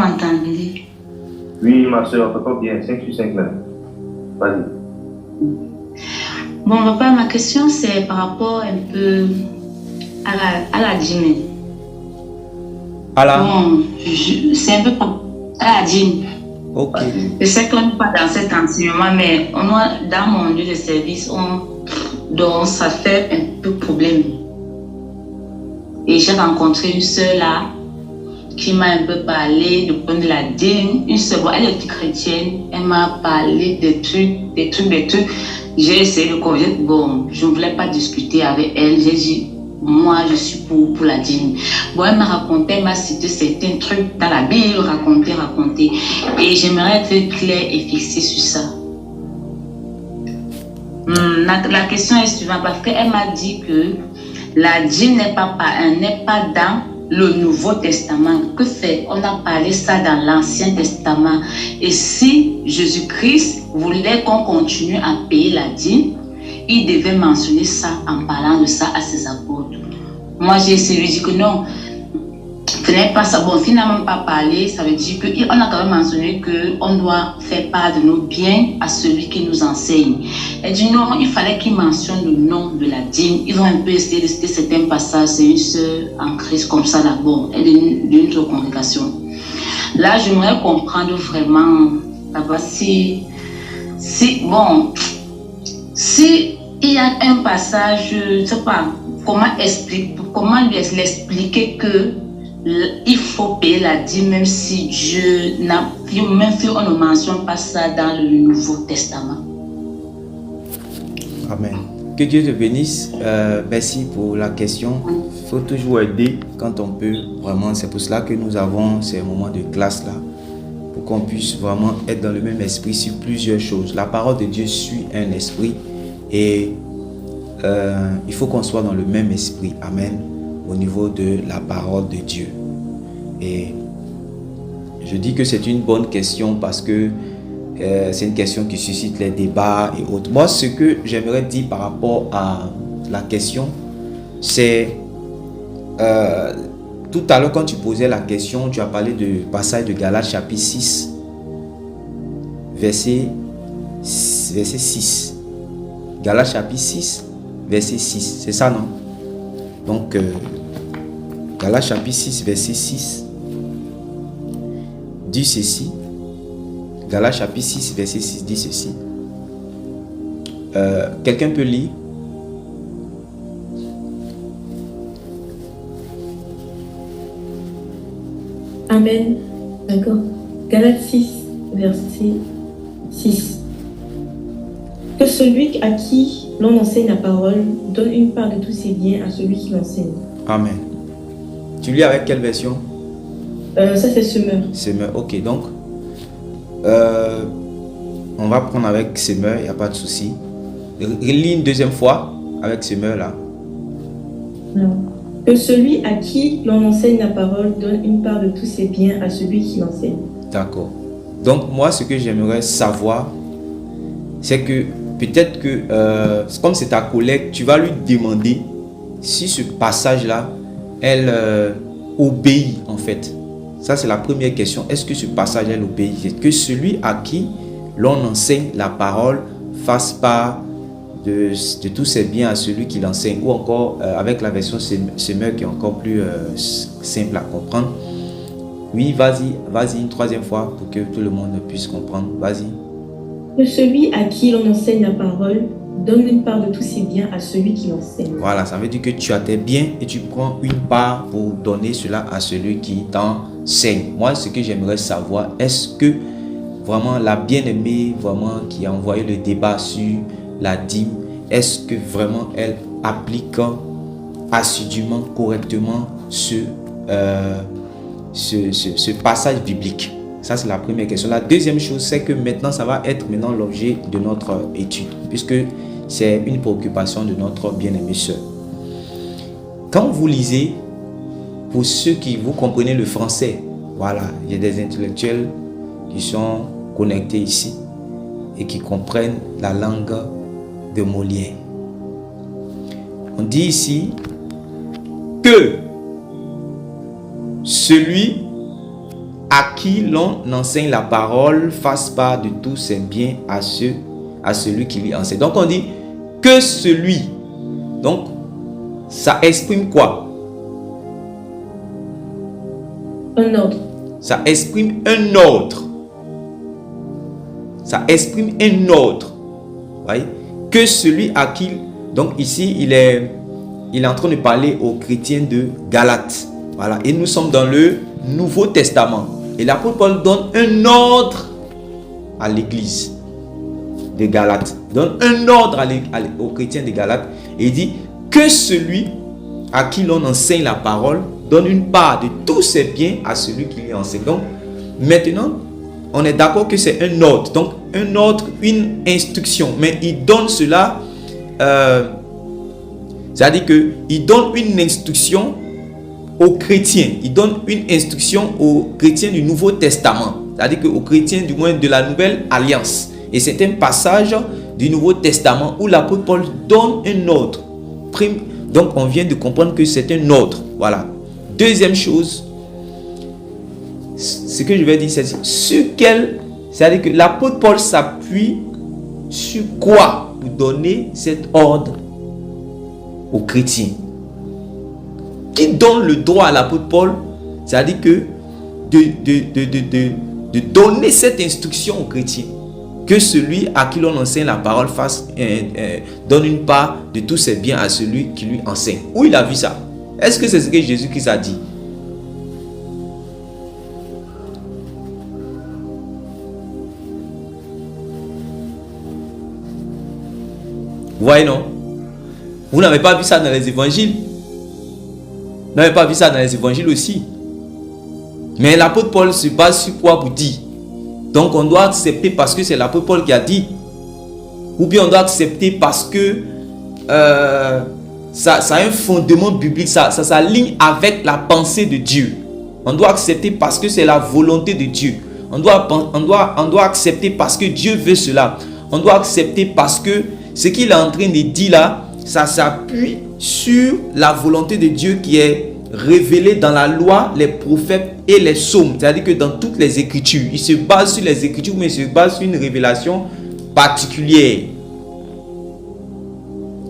m'entendez? Oui, ma soeur, on t'entend bien. 5 sur 5 même. Vas-y. Bon, papa, ma question, c'est par rapport un peu à la dîme. Bon, c'est un peu à la dîme. Ok. Je sais qu'on n'est pas dans cet enseignement, mais dans mon lieu de service, donc ça fait un peu problème. Et j'ai rencontré une soeur là qui m'a un peu parlé du point de la dîme. Une soeur, bon, elle est chrétienne, elle m'a parlé des trucs. J'ai essayé de convaincre, bon, je ne voulais pas discuter avec elle. J'ai dit, moi, je suis pour la dîme. Bon, elle m'a cité certains trucs dans la Bible, raconté. Et j'aimerais être claire et fixée sur ça. La question est suivante, parce qu'elle m'a dit que la dîme n'est pas dans le Nouveau Testament. Que fait? On a parlé ça dans l'Ancien Testament. Et si Jésus-Christ voulait qu'on continue à payer la dîme, il devait mentionner ça en parlant de ça à ses apôtres. Moi, j'ai essayé de dire que non, ce n'est pas ça. Bon, finalement, pas parler, ça veut dire qu'on a quand même mentionné qu'on doit faire part de nos biens à celui qui nous enseigne. Elle dit non, il fallait qu'il mentionne le nom de la dîme. Ils ont un peu essayé de citer certains passages. C'est une sœur en Christ comme ça d'abord. Elle est d'une autre congrégation. Là, j'aimerais comprendre vraiment, d'abord, si il y a un passage, je ne sais pas, comment lui expliquer que il faut payer la dîme même si même si on ne mentionne pas ça dans le Nouveau Testament. Amen. Que Dieu te bénisse. Merci pour la question. Il faut toujours aider quand on peut. Vraiment, c'est pour cela que nous avons ces moments de classe là, pour qu'on puisse vraiment être dans le même esprit sur plusieurs choses. La parole de Dieu suit un esprit et il faut qu'on soit dans le même esprit. Amen. Au niveau de la parole de Dieu. Et je dis que c'est une bonne question parce que c'est une question qui suscite les débats et autres. Moi, ce que j'aimerais dire par rapport à la question, c'est tout à l'heure quand tu posais la question, tu as parlé du passage de Galates chapitre 6, verset 6. Galates chapitre 6, verset 6. C'est ça, non? Donc, Galates chapitre 6, verset 6 dit ceci. Galates chapitre 6, verset 6 dit ceci. Quelqu'un peut lire? Amen. D'accord. Galates 6, verset 6. Que celui à qui l'on enseigne la parole donne une part de tous ses biens à celui qui l'enseigne. Amen. Tu lis avec quelle version? Ça c'est Semeur. Semeur, ok. Donc, on va prendre avec Semeur, il n'y a pas de souci. Lis une deuxième fois avec Semeur là. Non. Que celui à qui l'on enseigne la parole donne une part de tous ses biens à celui qui l'enseigne. D'accord. Donc, moi, ce que j'aimerais savoir, c'est que peut-être que, comme c'est ta collègue, tu vas lui demander si ce passage-là, elle obéit en fait. Ça, c'est la première question. Est-ce que ce passage, elle obéit? C'est que celui à qui l'on enseigne la parole fasse part de tous ses biens à celui qui l'enseigne. Ou encore, avec la version Semeur qui est encore plus simple à comprendre. Oui, vas-y une troisième fois pour que tout le monde puisse comprendre. Vas-y. Que celui à qui l'on enseigne la parole donne une part de tous ses biens à celui qui l'enseigne. Voilà, ça veut dire que tu as tes biens et tu prends une part pour donner cela à celui qui t'enseigne. Moi, ce que j'aimerais savoir, est-ce que vraiment la bien-aimée, vraiment qui a envoyé le débat sur la dîme, est-ce que vraiment elle applique assidûment, correctement ce passage biblique? Ça, c'est la première question. La deuxième chose, c'est que maintenant, ça va être l'objet de notre étude, puisque c'est une préoccupation de notre bien-aimée sœur. Quand vous lisez, pour ceux qui vous comprenez le français, voilà, il y a des intellectuels qui sont connectés ici et qui comprennent la langue de Molière. On dit ici que celui à qui l'on enseigne la parole fasse part de tous ses biens à celui qui lui enseigne. Donc on dit que celui. Donc ça exprime quoi? Un ordre. Ça exprime un ordre. Ça exprime un ordre. Vous voyez? Que celui à qui. Donc ici, il est en train de parler aux chrétiens de Galates. Voilà. Et nous sommes dans le Nouveau Testament. Et l'apôtre Paul donne un ordre à l'église de Galates. Il donne un ordre aux chrétiens de Galates. Et il dit que celui à qui l'on enseigne la parole donne une part de tous ses biens à celui qui lui enseigne. Donc, maintenant, on est d'accord que c'est un ordre. Donc, un ordre, une instruction. Mais il donne cela, c'est-à-dire qu'il donne une instruction aux chrétiens. Il donne une instruction aux chrétiens du Nouveau Testament. C'est-à-dire aux chrétiens du moins de la Nouvelle Alliance. Et c'est un passage du Nouveau Testament où l'apôtre Paul donne un ordre. Donc, on vient de comprendre que c'est un ordre. Voilà. Deuxième chose, ce que je vais dire, c'est sur quel, c'est-à-dire que l'apôtre Paul s'appuie sur quoi pour donner cet ordre aux chrétiens. Qui donne le droit à l'apôtre Paul, c'est-à-dire que de donner cette instruction aux chrétiens, que celui à qui l'on enseigne la parole donne une part de tous ses biens à celui qui lui enseigne. Où il a vu ça? Est-ce que c'est ce que Jésus-Christ a dit? Vous voyez, non? Vous n'avez pas vu ça dans les évangiles? Vous n'avez pas vu ça dans les évangiles aussi? Mais l'apôtre Paul se base sur quoi pour dire? Donc on doit accepter parce que c'est l'apôtre Paul qui a dit? Ou bien on doit accepter parce que ça a un fondement biblique, ça s'aligne avec la pensée de Dieu. On doit accepter parce que c'est la volonté de Dieu. On doit accepter parce que Dieu veut cela. On doit accepter parce que ce qu'il est en train de dire là, ça s'appuie sur la volonté de Dieu qui est révélée dans la loi, les prophètes et les psaumes. C'est-à-dire que dans toutes les écritures, il se base sur les écritures, mais il se base sur une révélation particulière.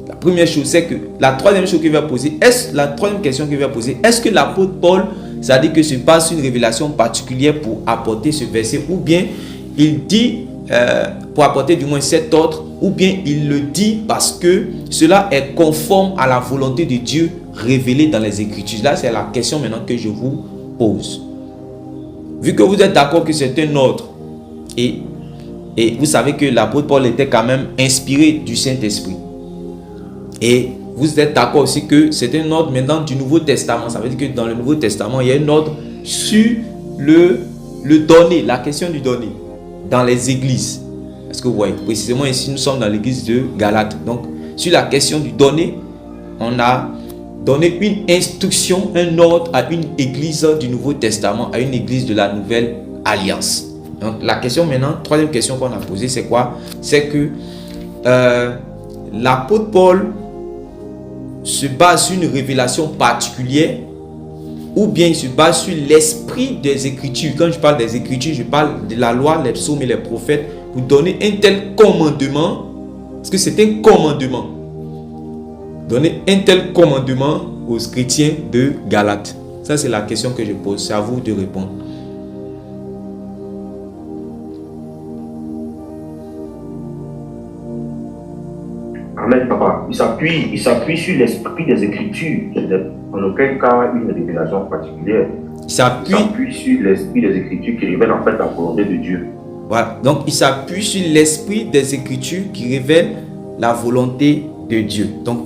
La première chose, c'est que la troisième chose qu'il va poser, la troisième question qu'il va poser, est-ce que l'apôtre Paul, c'est-à-dire que se base sur une révélation particulière pour apporter ce verset, ou bien il dit pour apporter du moins cet ordre, ou bien il le dit parce que cela est conforme à la volonté de Dieu révélée dans les Écritures. Là, c'est la question maintenant que je vous pose. Vu que vous êtes d'accord que c'est un ordre, et vous savez que l'apôtre Paul était quand même inspiré du Saint-Esprit, et vous êtes d'accord aussi que c'est un ordre maintenant du Nouveau Testament. Ça veut dire que dans le Nouveau Testament, il y a un ordre sur le donner, la question du donner dans les églises. Est-ce que vous voyez? Précisément ici, nous sommes dans l'église de Galates. Donc, sur la question du donner, on a donné une instruction, un ordre à une église du Nouveau Testament, à une église de la Nouvelle Alliance. Donc, la question maintenant, troisième question qu'on a posée, c'est quoi? C'est que l'apôtre Paul se base sur une révélation particulière, ou bien il se base sur l'esprit des Écritures. Quand je parle des Écritures, je parle de la loi, les psaumes et les prophètes, pour donner un tel commandement, parce que c'est un commandement. Donner un tel commandement aux chrétiens de Galates. Ça, c'est la question que je pose. C'est à vous de répondre. Amen, papa. Il s'appuie sur l'esprit des Écritures. En aucun cas une révélation particulière. Il s'appuie sur l'esprit des Écritures qui révèle en fait la volonté de Dieu. Voilà. Donc, il s'appuie sur l'esprit des Écritures qui révèle la volonté de Dieu. Donc,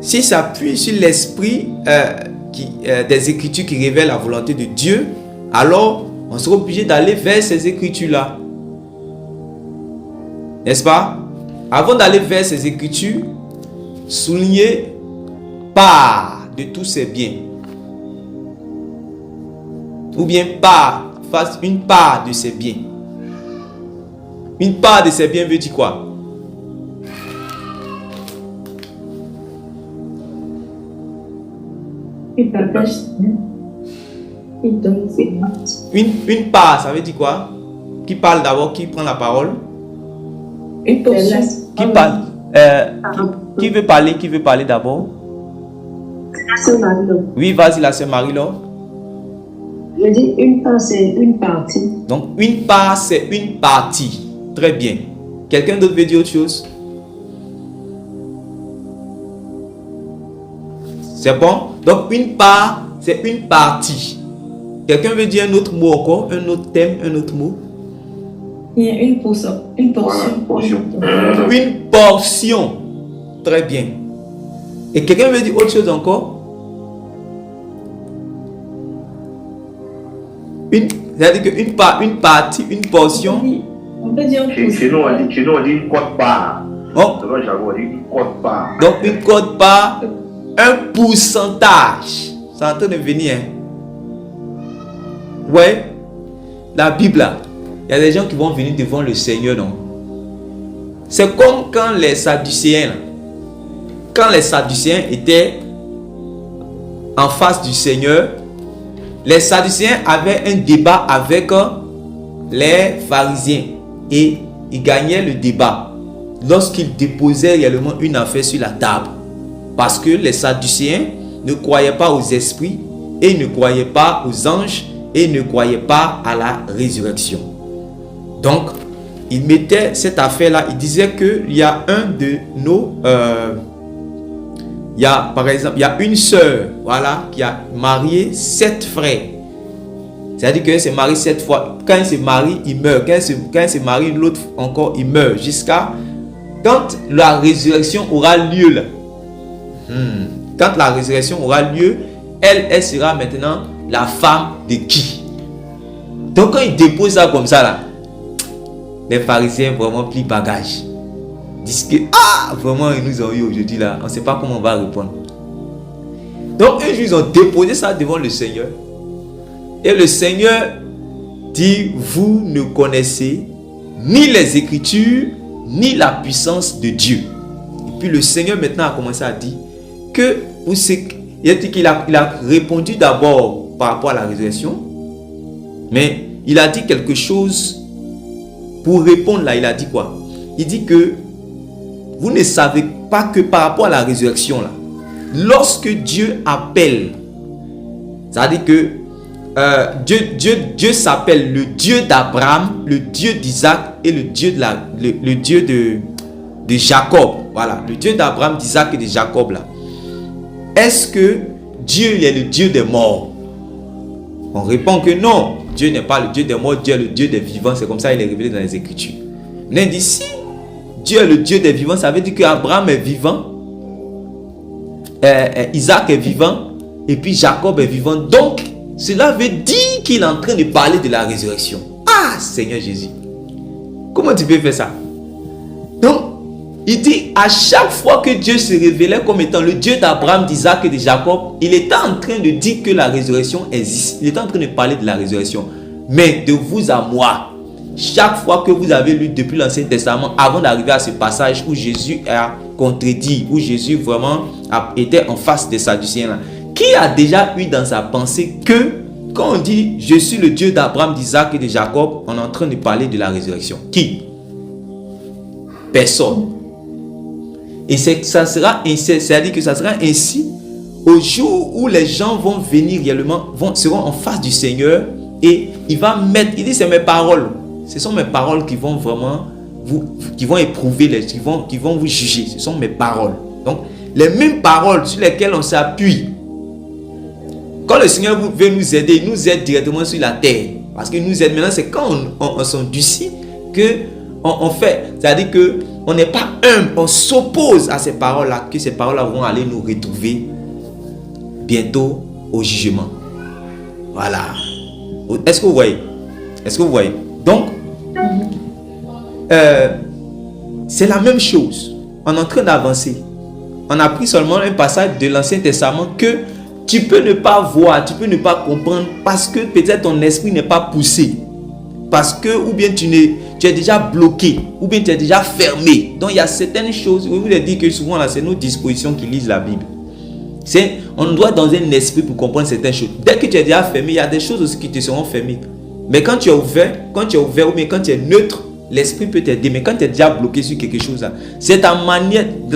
s'il s'appuie sur l'esprit des Écritures qui révèlent la volonté de Dieu, alors on sera obligé d'aller vers ces Écritures-là. N'est-ce pas? Avant d'aller vers ces Écritures, soulignez part de tous ces biens. Ou bien fasse une part de ses biens. Une part de ses biens veut dire quoi? Il partage. Il donne Une part, ça veut dire quoi? Qui parle d'abord, qui prend la parole? une portion. Qui parle? Qui veut parler d'abord? La sœur Marie-Laure. Oui, vas-y, la sœur Marie-Laure. Je dis une part, c'est une partie. Donc, une part, c'est une partie. Très bien. Quelqu'un d'autre veut dire autre chose? C'est bon? Donc, une part, c'est une partie. Quelqu'un veut dire un autre mot encore? Un autre thème, un autre mot? Il y a une portion. Une portion. Portion. Une portion. Très bien. Et quelqu'un veut dire autre chose encore? C'est-à-dire qu'une partie, une portion. On peut dire une Chez nous, on dit une quote part. Oh. Selon Jago, on dit une quote part. Donc une quote part, un pourcentage. C'est en train de venir. Ouais. La Bible là. Il y a des gens qui vont venir devant le Seigneur, non? C'est comme quand les Sadducéens, quand les Sadducéens étaient en face du Seigneur, les Sadducéens avaient un débat avec les pharisiens et ils gagnaient le débat lorsqu'ils déposaient réellement une affaire sur la table. Parce que les Sadducéens ne croyaient pas aux esprits et ils ne croyaient pas aux anges et ils ne croyaient pas à la résurrection. Donc, ils mettaient cette affaire-là, ils disaient qu'il y a un de nos... il y a, par exemple, il y a une sœur, voilà, qui a marié 7 frères. C'est-à-dire qu'elle s'est mariée 7 fois. Quand elle se marie, il meurt. Quand elle se marie, l'autre encore, il meurt. Jusqu'à quand la résurrection aura lieu là. Quand la résurrection aura lieu, elle sera maintenant la femme de qui? Donc quand il dépose ça comme ça là, les pharisiens vraiment plient bagage. Disent que vraiment ils nous ont eu aujourd'hui là, on ne sait pas comment on va répondre. Donc un jour ils ont déposé ça devant le Seigneur. Et le Seigneur dit, vous ne connaissez ni les Écritures, ni la puissance de Dieu. Et puis le Seigneur maintenant a commencé à dire que il a dit qu'il a répondu d'abord par rapport à la résurrection, mais il a dit quelque chose pour répondre là. Il a dit quoi? Il dit que vous ne savez pas que par rapport à la résurrection là, lorsque Dieu appelle, ça veut dire que Dieu s'appelle le Dieu d'Abraham, le Dieu d'Isaac et le Dieu de Jacob. Voilà, le Dieu d'Abraham, d'Isaac et de Jacob là. Est-ce que Dieu est le Dieu des morts? On répond que non, Dieu n'est pas le Dieu des morts, Dieu est le Dieu des vivants. C'est comme ça qu'il est révélé dans les Écritures. On dit si Dieu est le Dieu des vivants, ça veut dire qu'Abraham est vivant, Isaac est vivant et puis Jacob est vivant. Donc cela veut dire qu'il est en train de parler de la résurrection. Ah, Seigneur Jésus. Comment tu peux faire ça? Donc, il dit à chaque fois que Dieu se révélait comme étant le Dieu d'Abraham, d'Isaac et de Jacob, il était en train de dire que la résurrection existe. Il était en train de parler de la résurrection. Mais de vous à moi, chaque fois que vous avez lu depuis l'Ancien Testament, avant d'arriver à ce passage où Jésus a contredit, où Jésus vraiment était en face des Sadducéens là, qui a déjà eu dans sa pensée que quand on dit je suis le Dieu d'Abraham, d'Isaac et de Jacob, on est en train de parler de la résurrection? Qui? Personne. Et ça sera ainsi, c'est-à-dire que ça sera ainsi au jour où les gens vont venir réellement, seront en face du Seigneur et il va mettre, il dit c'est mes paroles, ce sont mes paroles qui vont vraiment qui vont éprouver, qui vont vous juger, ce sont mes paroles. Donc les mêmes paroles sur lesquelles on s'appuie. Quand le Seigneur veut nous aider, il nous aide directement sur la terre. Parce qu'il nous aide maintenant, c'est quand on s'endurcit que on fait. C'est-à-dire qu'on n'est pas humble, on s'oppose à ces paroles-là, que ces paroles-là vont aller nous retrouver bientôt au jugement. Voilà. Est-ce que vous voyez? Est-ce que vous voyez? Donc, c'est la même chose. On est en train d'avancer. On a pris seulement un passage de l'Ancien Testament que tu peux ne pas voir, tu peux ne pas comprendre parce que peut-être ton esprit n'est pas poussé. Parce que, ou bien tu es déjà bloqué, ou bien tu es déjà fermé. Donc il y a certaines choses, je vous ai dit que souvent là, c'est nos dispositions qui lisent la Bible. On doit être dans un esprit pour comprendre certaines choses. Dès que tu es déjà fermé, il y a des choses aussi qui te seront fermées. Mais quand tu es ouvert ou bien quand tu es neutre, l'esprit peut t'aider. Mais quand tu es déjà bloqué sur quelque chose, là, c'est de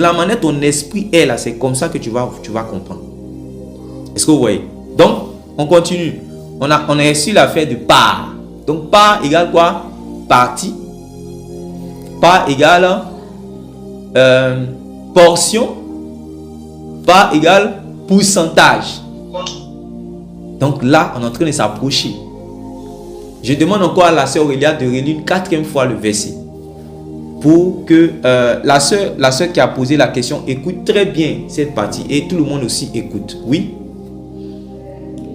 la manière ton esprit est là, c'est comme ça que tu vas comprendre. Est-ce que vous voyez? Donc, on continue. On a reçu l'affaire de part. Donc, part égale quoi? Partie. Part égale portion. Part égale pourcentage. Donc là, on est en train de s'approcher. Je demande encore à la sœur Aurélia de relire une 4e fois le verset. Pour que la sœur qui a posé la question écoute très bien cette partie. Et tout le monde aussi écoute. Oui?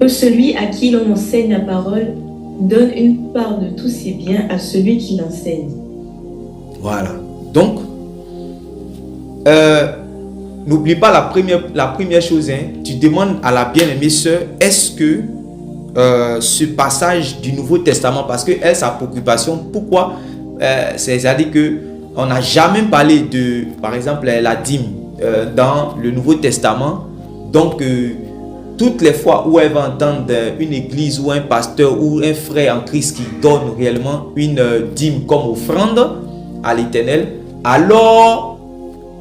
Que celui à qui l'on enseigne la parole donne une part de tous ses biens à celui qui l'enseigne. Voilà. Donc, n'oublie pas la première chose. Tu demandes à la bien-aimée sœur, est-ce que ce passage du Nouveau Testament, parce que elle, sa préoccupation, pourquoi c'est-à-dire qu'on n'a jamais parlé de, par exemple, la dîme dans le Nouveau Testament. Donc, toutes les fois où elle va entendre une église ou un pasteur ou un frère en Christ qui donne réellement une dîme comme offrande à l'Éternel, alors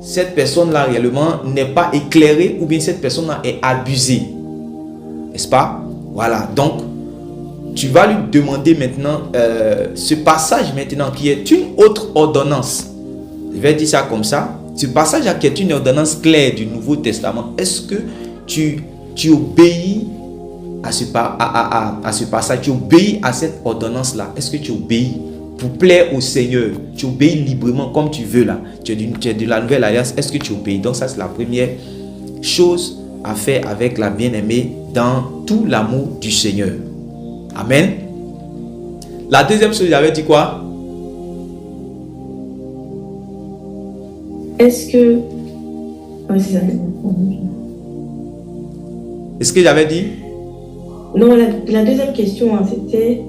cette personne-là réellement n'est pas éclairée ou bien cette personne-là est abusée. N'est-ce pas? Voilà. Donc, tu vas lui demander maintenant ce passage maintenant qui est une autre ordonnance. Je vais dire ça comme ça. Ce passage qui est une ordonnance claire du Nouveau Testament. Est-ce que tu obéis à ce passage? Tu obéis à cette ordonnance-là? Est-ce que tu obéis pour plaire au Seigneur? Tu obéis librement comme tu veux là. Tu es de la nouvelle alliance. Est-ce que tu obéis? Donc ça, c'est la première chose à faire avec la bien-aimée dans tout l'amour du Seigneur. Amen. La deuxième chose, j'avais dit quoi? Est-ce que... Est-ce que j'avais dit? Non, la deuxième question, c'était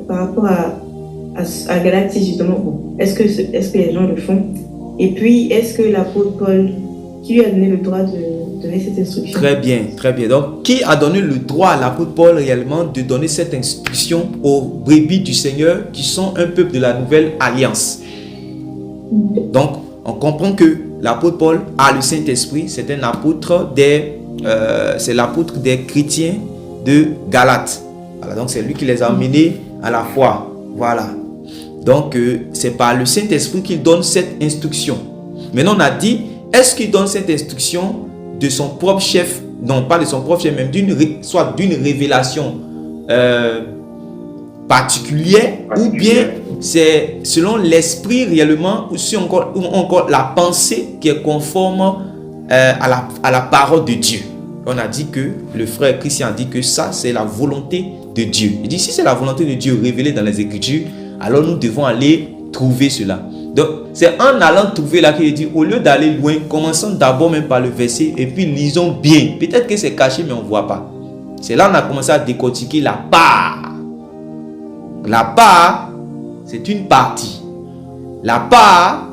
par rapport à Galates, justement. Est-ce que les gens le font? Et puis, est-ce que l'apôtre Paul, qui lui a donné le droit de donner cette instruction? Très bien, très bien. Donc, qui a donné le droit à l'apôtre Paul réellement de donner cette instruction aux brebis du Seigneur qui sont un peuple de la nouvelle alliance? Donc, on comprend que l'apôtre Paul a le Saint-Esprit. C'est un apôtre c'est l'apôtre des chrétiens de Galates. Voilà, donc c'est lui qui les a emmenés à la foi. Voilà. Donc c'est par le Saint-Esprit qu'il donne cette instruction. Maintenant on a dit, est-ce qu'il donne cette instruction de son propre chef? Non, pas de son propre chef, même soit d'une révélation particulière, ou bien c'est selon l'esprit réellement, ou encore la pensée qui est conforme à la parole de Dieu. On a dit que le frère Christian a dit que ça c'est la volonté de Dieu. Il dit si c'est la volonté de Dieu révélée dans les Écritures, alors nous devons aller trouver cela. Donc c'est en allant trouver là qu'il dit, au lieu d'aller loin, commençons d'abord même par le verset et puis lisons bien. Peut-être que c'est caché mais on ne voit pas. C'est là qu'on a commencé à décortiquer la part. La part, c'est une partie. La part,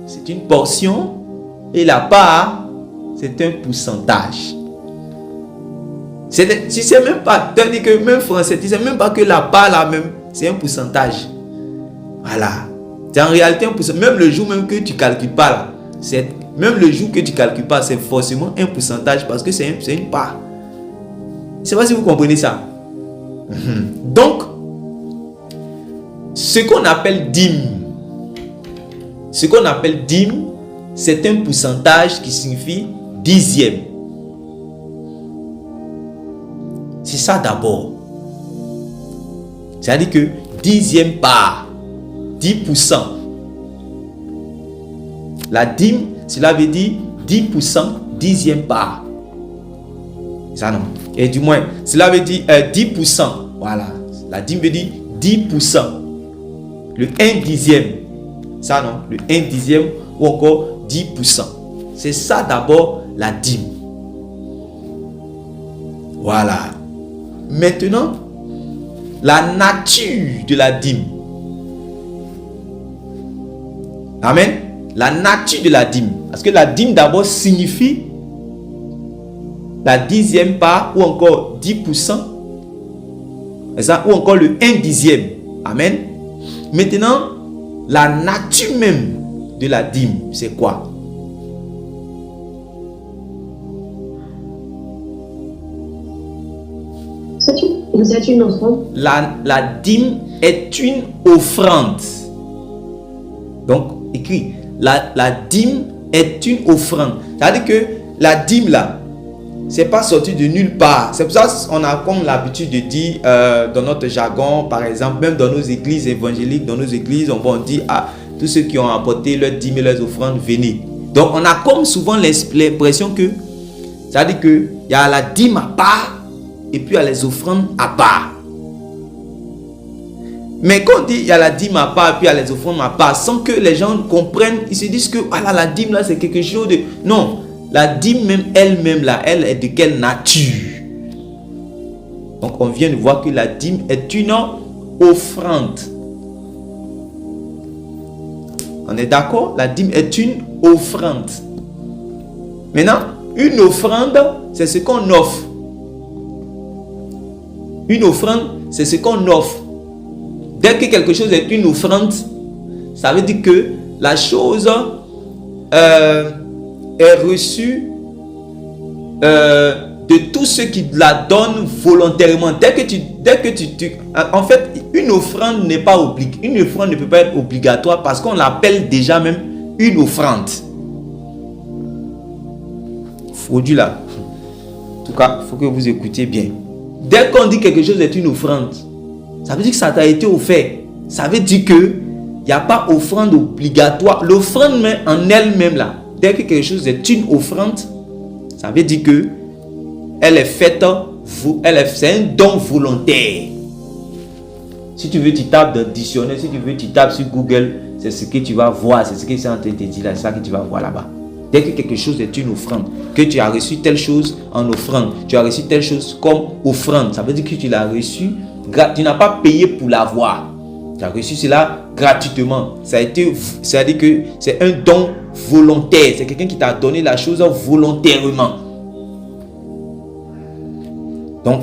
c'est une portion. Et la part, c'est un pourcentage. Si c'est même pas, tandis que même français, tu sais même pas que la part là même, c'est un pourcentage. Voilà. C'est en réalité un pourcentage. Même le jour même que tu calcules pas là, même le jour que tu calcules pas, c'est forcément un pourcentage parce que c'est une part. Je ne sais pas si vous comprenez ça. Donc, ce qu'on appelle dîme, c'est un pourcentage qui signifie dixième. C'est ça d'abord. C'est-à-dire que dixième part, 10%. La dîme, cela veut dire 10%, dixième part. Ça non. Et du moins, cela veut dire 10%. Voilà. La dîme veut dire 10%. Le 1 dixième. Ça non. Le 1 dixième ou encore 10%. C'est ça d'abord la dîme. Voilà. Maintenant, la nature de la dîme. Amen. La nature de la dîme. Parce que la dîme d'abord signifie la 10e part ou encore 10%, ça, ou encore le 1/10. Amen. Maintenant, la nature même de la dîme, c'est quoi? C'est une offrande. La dîme est une offrande. Donc, écrit, la dîme est une offrande. C'est-à-dire que la dîme là, c'est pas sorti de nulle part. C'est pour ça qu'on a comme l'habitude de dire dans notre jargon, par exemple, même dans nos églises évangéliques, dans nos églises, on va dire à tous ceux qui ont apporté leurs dîmes et leurs offrandes, venez. Donc, on a comme souvent l'impression que, c'est-à-dire que il y a la dîme à part et puis il y a les offrandes à part. Mais quand on dit il y a la dîme à part et puis il y a les offrandes à part, sans que les gens comprennent, ils se disent que voilà, la dîme là c'est quelque chose de... Non, la dîme même elle-même là, elle est de quelle nature? Donc on vient de voir que la dîme est une offrande. On est d'accord? La dîme est une offrande. Maintenant, une offrande, c'est ce qu'on offre. Une offrande, c'est ce qu'on offre. Dès que quelque chose est une offrande, ça veut dire que la chose est reçue de tous ceux qui la donnent volontairement. En fait, une offrande n'est pas obligatoire. Une offrande ne peut pas être obligatoire parce qu'on l'appelle déjà même une offrande. Fraudu là. En tout cas, il faut que vous écoutiez bien. Dès qu'on dit quelque chose est une offrande, ça veut dire que ça t'a été offert. Ça veut dire que il n'y a pas offrande obligatoire. L'offrande en elle-même là, dès que quelque chose est une offrande, ça veut dire que elle est faite, c'est un don volontaire. Si tu veux, tu tapes dans le dictionnaire, si tu veux, tu tapes sur Google, c'est ce que tu vas voir, c'est ce que c'est en train de te dire là, c'est ça que tu vas voir là-bas. Dès que quelque chose est une offrande, que tu as reçu telle chose en offrande, tu as reçu telle chose comme offrande, ça veut dire que tu l'as reçu, tu n'as pas payé pour l'avoir. Tu as reçu cela gratuitement. C'est-à-dire que c'est un don volontaire. C'est quelqu'un qui t'a donné la chose volontairement. Donc,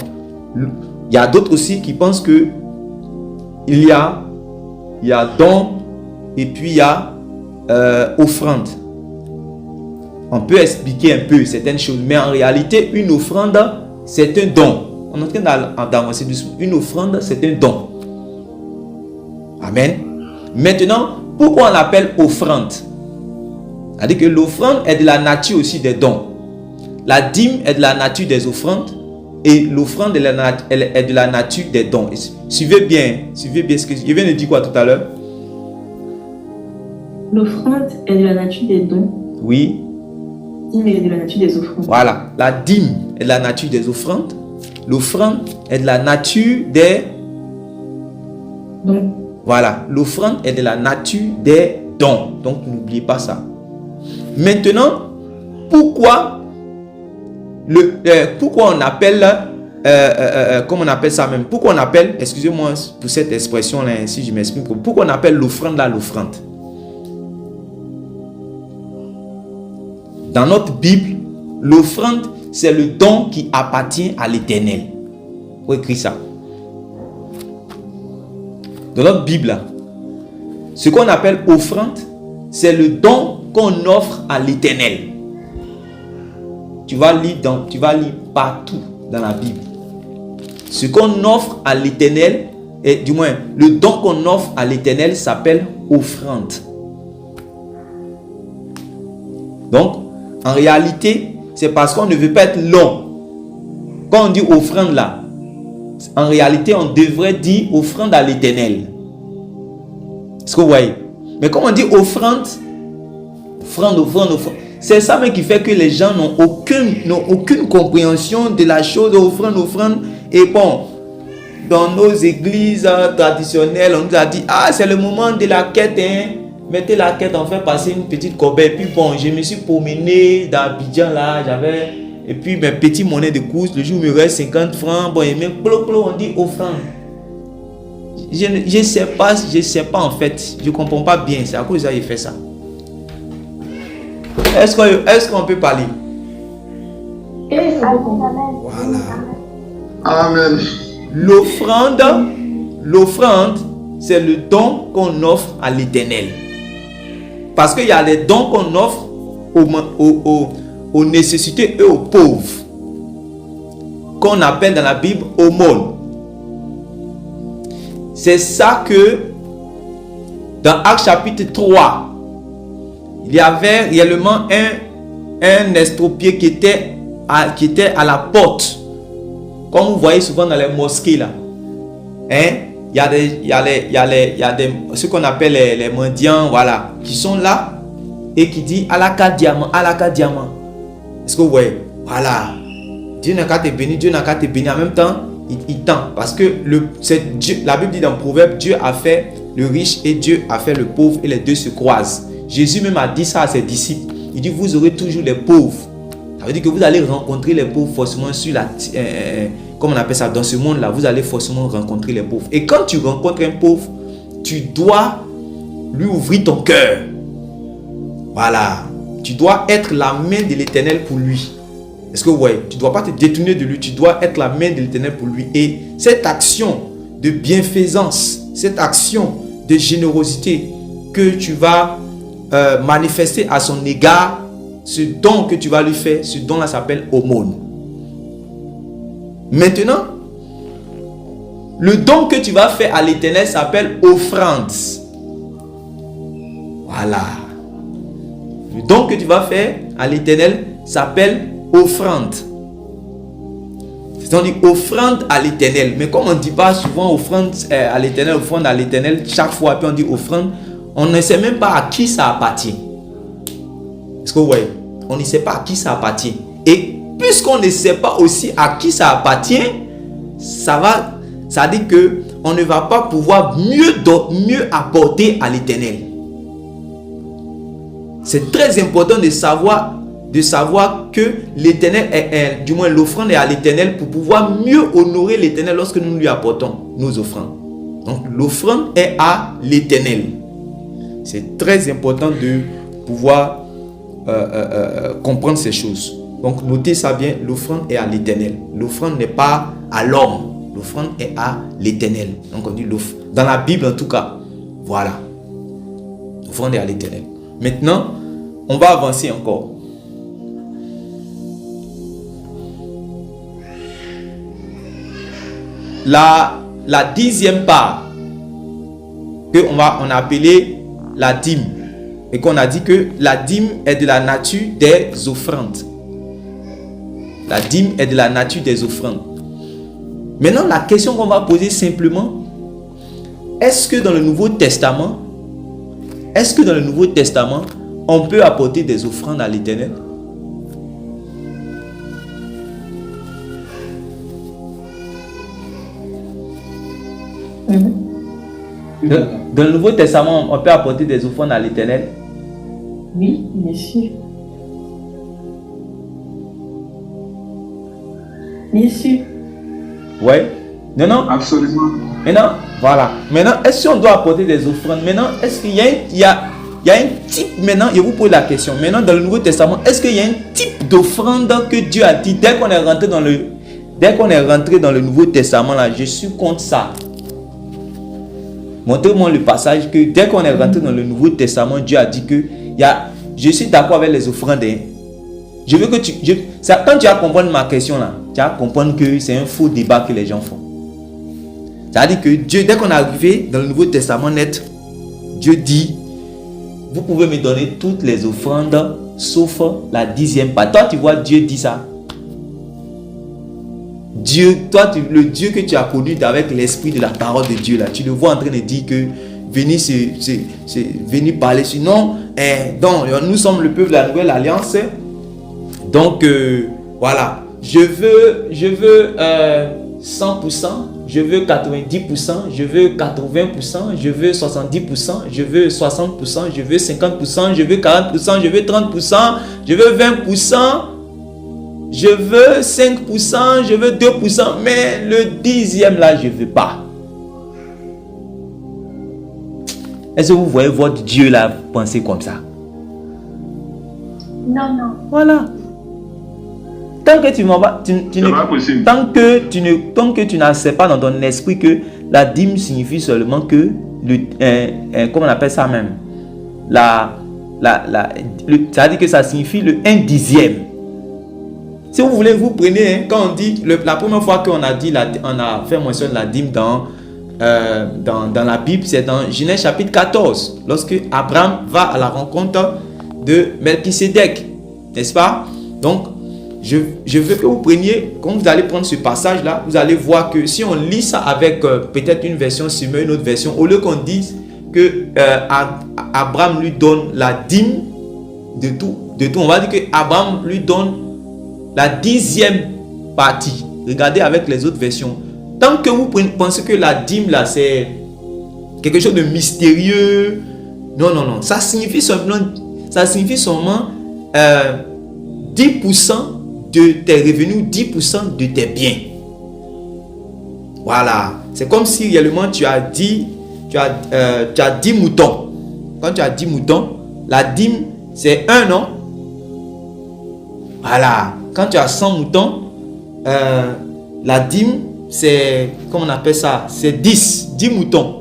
il y a d'autres aussi qui pensent que il y a don et puis il y a offrande. On peut expliquer un peu certaines choses, mais en réalité, une offrande, c'est un don. On est en train d'avancer doucement. Une offrande, c'est un don. Amen. Maintenant, pourquoi on l'appelle offrande? C'est-à-dire que l'offrande est de la nature aussi des dons. La dîme est de la nature des offrandes et l'offrande est de la nature des dons. Suivez bien ce que je viens de dire quoi tout à l'heure. L'offrande est de la nature des dons. Oui. La dîme est de la nature des offrandes. Voilà. La dîme est de la nature des offrandes. L'offrande est de la nature des dons. Voilà. L'offrande est de la nature des dons. Donc, n'oubliez pas ça. Maintenant, pourquoi on appelle, comment on appelle ça même? Pourquoi on appelle, excusez-moi pour cette expression-là, si je m'exprime, pourquoi on appelle l'offrande là l'offrande? Dans notre Bible, l'offrande, c'est le don qui appartient à l'Éternel. Faut écrire ça. Dans notre Bible, ce qu'on appelle offrande, c'est le don qu'on offre à l'Éternel. Tu vas lire partout dans la Bible. Ce qu'on offre à l'Éternel, et du moins, le don qu'on offre à l'Éternel s'appelle offrande. Donc, en réalité, c'est parce qu'on ne veut pas être long. Quand on dit offrande là, en réalité, on devrait dire offrande à l'Éternel. Est-ce que vous voyez? Mais quand on dit offrande, c'est ça même qui fait que les gens n'ont aucune compréhension de la chose offrande. Et bon, dans nos églises traditionnelles, on nous a dit, c'est le moment de la quête, hein. Mettez la quête, on fait passer une petite corbeille. Puis bon, je me suis promené dans Abidjan là, et puis mes petites monnaies de course, le jour où il me reste 50 francs, bon, et même on dit offrande. Je sais pas en fait, je comprends pas bien, c'est à cause de ça qu'il fait ça. Est-ce qu'on peut parler? Quelle est Voilà. Amen. L'offrande, c'est le don qu'on offre à l'Éternel. Parce qu'il y a les dons qu'on offre aux nécessités et aux pauvres, qu'on appelle dans la Bible aumône. C'est ça que dans Actes chapitre 3, il y avait réellement un estropié qui était à la porte. Comme vous voyez souvent dans les mosquées là. Hein? Il y a des ce qu'on appelle les mendiants, voilà, qui sont là et qui disent Alaka diamant, Alaka diamant. Est-ce que vous voyez? Voilà. Dieu n'a qu'à te bénir, Dieu n'a qu'à te bénir. En même temps, il tend. Parce que Dieu, la Bible dit dans Proverbe, Dieu a fait le riche et Dieu a fait le pauvre et les deux se croisent. Jésus même a dit ça à ses disciples. Il dit, vous aurez toujours les pauvres. Ça veut dire que vous allez rencontrer les pauvres forcément sur la... comme on appelle ça, dans ce monde-là, vous allez forcément rencontrer les pauvres. Et quand tu rencontres un pauvre, tu dois lui ouvrir ton cœur. Voilà. Tu dois être la main de l'Éternel pour lui. Est-ce que vous voyez? Tu ne dois pas te détourner de lui, tu dois être la main de l'Éternel pour lui. Et cette action de bienfaisance, cette action de générosité que tu vas manifester à son égard, ce don que tu vas lui faire, ce don-là s'appelle aumône. Maintenant, le don que tu vas faire à l'Éternel s'appelle offrande. Voilà. Le don que tu vas faire à l'Éternel s'appelle offrande. C'est-à-dire offrande à l'Éternel. Mais comme on ne dit pas souvent offrande à l'Éternel, chaque fois, puis on dit offrande, on ne sait même pas à qui ça appartient. Est-ce que vous voyez? On ne sait pas à qui ça appartient. Et puisqu'on ne sait pas aussi à qui ça appartient, ça dit que on ne va pas pouvoir mieux apporter à l'Éternel. C'est très important de savoir que l'Éternel est, du moins l'offrande est à l'Éternel pour pouvoir mieux honorer l'Éternel lorsque nous lui apportons nos offrandes. Donc l'offrande est à l'Éternel. C'est très important de pouvoir comprendre ces choses. Donc notez ça bien, l'offrande est à l'Éternel. L'offrande n'est pas à l'homme. L'offrande est à l'Éternel. Donc on dit l'offrande. Dans la Bible en tout cas. Voilà. L'offrande est à l'Éternel. Maintenant, on va avancer encore. La 10e part qu'on a appelé la dîme. Et qu'on a dit que la dîme est de la nature des offrandes. La dîme est de la nature des offrandes. Maintenant, la question qu'on va poser simplement, est-ce que dans le Nouveau Testament, on peut apporter des offrandes à l'Éternel? Dans le Nouveau Testament, on peut apporter des offrandes à l'Éternel? Oui, bien sûr. Bien sûr. Oui. Non. Absolument. Maintenant, voilà. Maintenant, est-ce qu'on doit apporter des offrandes? Maintenant, est-ce qu'il y a un type, maintenant, je vous pose la question. Maintenant, dans le Nouveau Testament, est-ce qu'il y a un type d'offrande que Dieu a dit dès qu'on est rentré dans le Nouveau Testament, là, je suis contre ça. Montrez-moi le passage que dès qu'on est rentré dans le Nouveau Testament, Dieu a dit que je suis d'accord avec les offrandes. Hein. Je veux que quand tu vas comprendre ma question là, tu vas comprendre que c'est un faux débat que les gens font. C'est-à-dire que Dieu, dès qu'on est arrivé dans le Nouveau Testament net, Dieu dit, vous pouvez me donner toutes les offrandes sauf la 10e part. Toi, tu vois, Dieu dit ça. Dieu, toi, le Dieu que tu as connu avec l'esprit de la parole de Dieu, là, tu le vois en train de dire que venez parler. Sinon, donc, nous sommes le peuple de la nouvelle alliance. Donc, voilà. Je veux 100%, je veux 90%, je veux 80%, je veux 70%, je veux 60%, je veux 50%, je veux 40%, je veux 30%, je veux 20%. Je veux 5%, je veux 2%, mais le 10e là, je ne veux pas. Est-ce que vous voyez votre Dieu là penser comme ça? Non. Voilà. Tant que tu m'en vas, C'est pas possible. tant que tu n'acceptes pas dans ton esprit que la dîme signifie seulement que comment on appelle ça même, ça veut dire que ça signifie le 1/10. Si vous voulez, vous prenez, quand on dit, la première fois qu'on a dit, on a fait mention de la dîme dans la Bible, c'est dans Genèse chapitre 14, lorsque Abraham va à la rencontre de Melchisédek, n'est-ce pas? Donc, je veux que vous preniez, quand vous allez prendre ce passage-là, vous allez voir que si on lit ça avec peut-être une version similaire, une autre version, au lieu qu'on dise que Abraham lui donne la dîme de tout, on va dire que Abraham lui donne la 10e partie. Regardez avec les autres versions. Tant que vous pensez que la dîme là c'est quelque chose de mystérieux, non, ça signifie seulement 10% de tes revenus, 10% de tes biens. Voilà, c'est comme si réellement tu as 10 moutons. Quand tu as 10 moutons, la dîme c'est 1 an. Voilà, quand tu as 100 moutons, la dîme c'est, comment on appelle ça, c'est 10 moutons.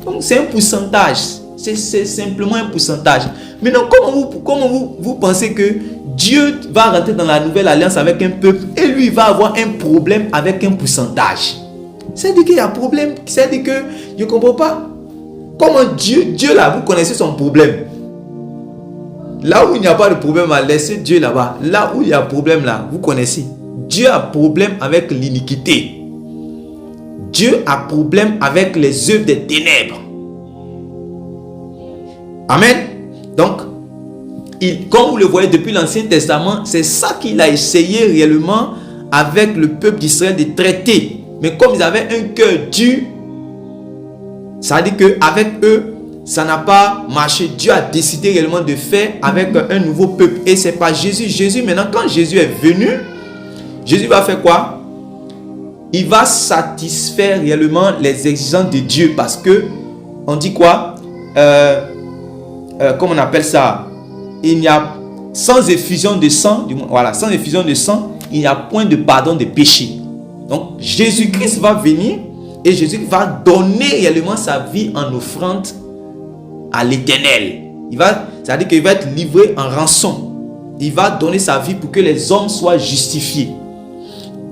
Donc c'est un pourcentage, c'est simplement un pourcentage. Maintenant, comment vous pensez que Dieu va rentrer dans la nouvelle alliance avec un peuple et lui va avoir un problème avec un pourcentage? C'est-à-dire qu'il y a un problème, c'est-à-dire que je ne comprends pas. Comment Dieu là, vous connaissez son problème. Là où il n'y a pas de problème, laissez Dieu là-bas. Là où il y a un problème là, vous connaissez. Dieu a problème avec l'iniquité. Dieu a problème avec les œuvres des ténèbres. Amen. Donc, comme vous le voyez depuis l'Ancien Testament, c'est ça qu'il a essayé réellement avec le peuple d'Israël de traiter. Mais comme ils avaient un cœur dur, ça veut dire qu'avec eux, ça n'a pas marché. Dieu a décidé réellement de faire avec un nouveau peuple. Et c'est pas Jésus. Jésus, maintenant, quand Jésus est venu, Jésus va faire quoi? Il va satisfaire réellement les exigences de Dieu. Parce que, on dit quoi? Comment on appelle ça? Il n'y a, sans effusion de sang, voilà, sans effusion de sang, il n'y a point de pardon de péché. Donc, Jésus-Christ va venir et Jésus va donner réellement sa vie en offrande à l'Éternel. C'est-à-dire qu'il va être livré en rançon. Il va donner sa vie pour que les hommes soient justifiés.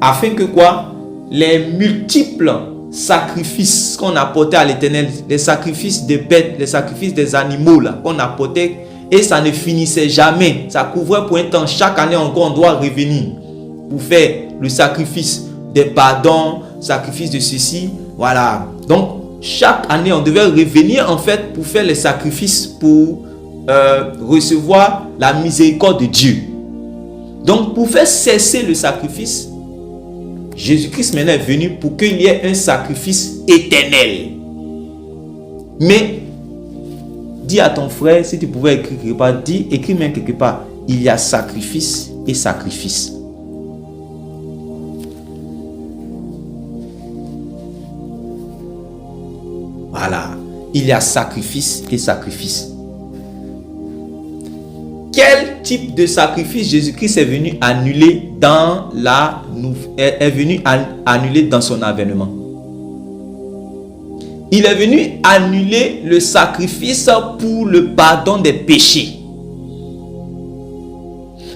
Afin que quoi? Les multiples sacrifices qu'on apportait à l'Éternel, les sacrifices des bêtes, les sacrifices des animaux là, qu'on apportait, et ça ne finissait jamais. Ça couvrait pour un temps. Chaque année encore, on doit revenir pour faire le sacrifice des pardons, sacrifice de ceci. Voilà. Donc, chaque année, on devait revenir en fait pour faire les sacrifices pour recevoir la miséricorde de Dieu. Donc, pour faire cesser le sacrifice, Jésus-Christ maintenant est venu pour qu'il y ait un sacrifice éternel. Mais, dis à ton frère, si tu pouvais écrire quelque part, écris même quelque part, il y a sacrifice et sacrifice. Voilà, il y a sacrifice et sacrifice. Quel type de sacrifice Jésus-Christ est venu annuler dans son avènement? Il est venu annuler le sacrifice pour le pardon des péchés.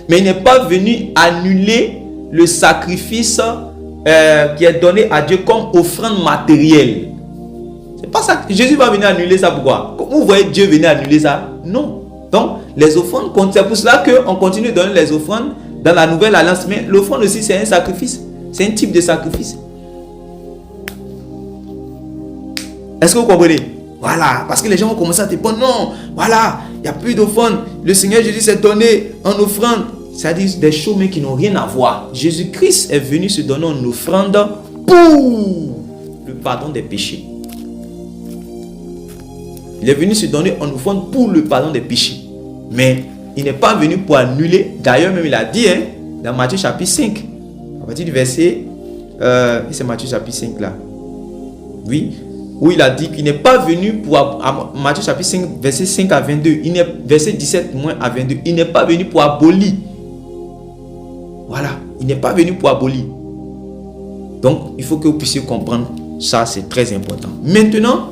Mais il n'est pas venu annuler le sacrifice qui est donné à Dieu comme offrande matérielle. C'est pas ça que Jésus va venir annuler ça. Pourquoi? Vous voyez Dieu venir annuler ça? Non. Donc, les offrandes, c'est pour cela qu'on continue de donner les offrandes dans la nouvelle alliance. Mais l'offrande aussi, c'est un sacrifice. C'est un type de sacrifice. Est-ce que vous comprenez? Voilà. Parce que les gens vont commencer à te dire, non, voilà, il n'y a plus d'offrande. Le Seigneur Jésus s'est donné en offrande. C'est-à-dire des choses mais qui n'ont rien à voir. Jésus-Christ est venu se donner en offrande pour le pardon des péchés. Il est venu se donner en offrande pour le pardon des péchés. Mais il n'est pas venu pour annuler. D'ailleurs, même il a dit dans Matthieu chapitre 5, à partir du verset, c'est Matthieu chapitre 5 là. Oui, où il a dit qu'il n'est pas venu pour, Matthieu chapitre 5, verset 5 à 22, verset 17 moins à 22, il n'est pas venu pour abolir. Voilà. Il n'est pas venu pour abolir. Donc, il faut que vous puissiez comprendre ça, c'est très important. Maintenant,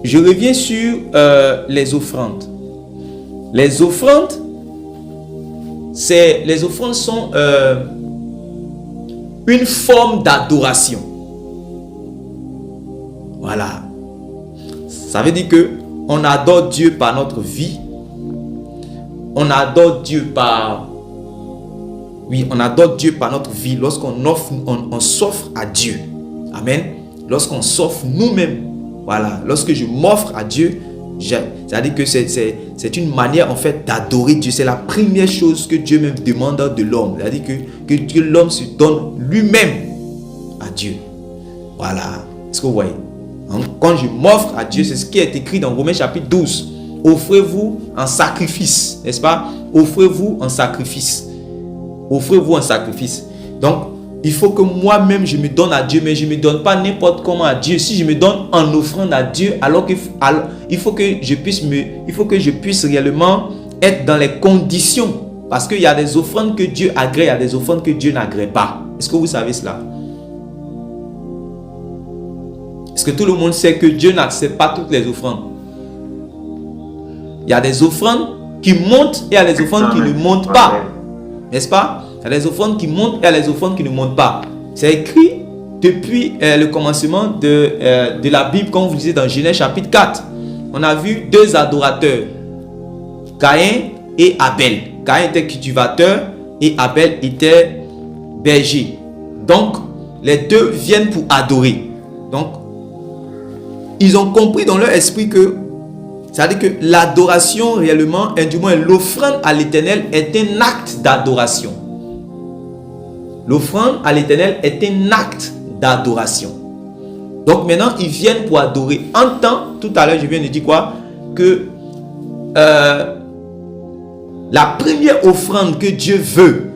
je reviens sur les offrandes. Les offrandes sont une forme d'adoration. Voilà. Ça veut dire que on adore Dieu par notre vie. On adore Dieu par... Oui, on adore Dieu par notre vie lorsqu'on on s'offre à Dieu. Amen. Lorsqu'on s'offre nous-mêmes. Voilà. Lorsque je m'offre à Dieu, c'est-à-dire que c'est une manière en fait d'adorer Dieu. C'est la première chose que Dieu même demande de l'homme. C'est-à-dire que l'homme se donne lui-même à Dieu. Voilà. Est-ce que vous voyez? Quand je m'offre à Dieu, c'est ce qui est écrit dans Romains chapitre 12. Offrez-vous en sacrifice, n'est-ce pas? Offrez-vous en sacrifice. Offrez-vous en sacrifice. Donc, il faut que moi-même je me donne à Dieu, mais je ne me donne pas n'importe comment à Dieu. Si je me donne en offrande à Dieu, alors il faut que je puisse réellement être dans les conditions. Parce qu'il y a des offrandes que Dieu agrée, il y a des offrandes que Dieu n'agrée pas. Est-ce que vous savez cela? Est-ce que tout le monde sait que Dieu n'accepte pas toutes les offrandes? Il y a des offrandes qui montent et il y a des offrandes qui ne montent pas. N'est-ce pas? Il y a des offrandes qui montent et il y a des offrandes qui ne montent pas. C'est écrit depuis le commencement de la Bible, comme vous lisez dans Genèse chapitre 4. On a vu deux adorateurs, Caïn et Abel. Caïn était cultivateur et Abel était berger. Donc, les deux viennent pour adorer. Donc, ils ont compris dans leur esprit que, c'est-à-dire que l'adoration réellement, et du moins l'offrande à l'Éternel est un acte d'adoration. L'offrande à l'Éternel est un acte d'adoration. Donc maintenant, ils viennent pour adorer. En temps, tout à l'heure, je viens de dire quoi? Que la première offrande que Dieu veut,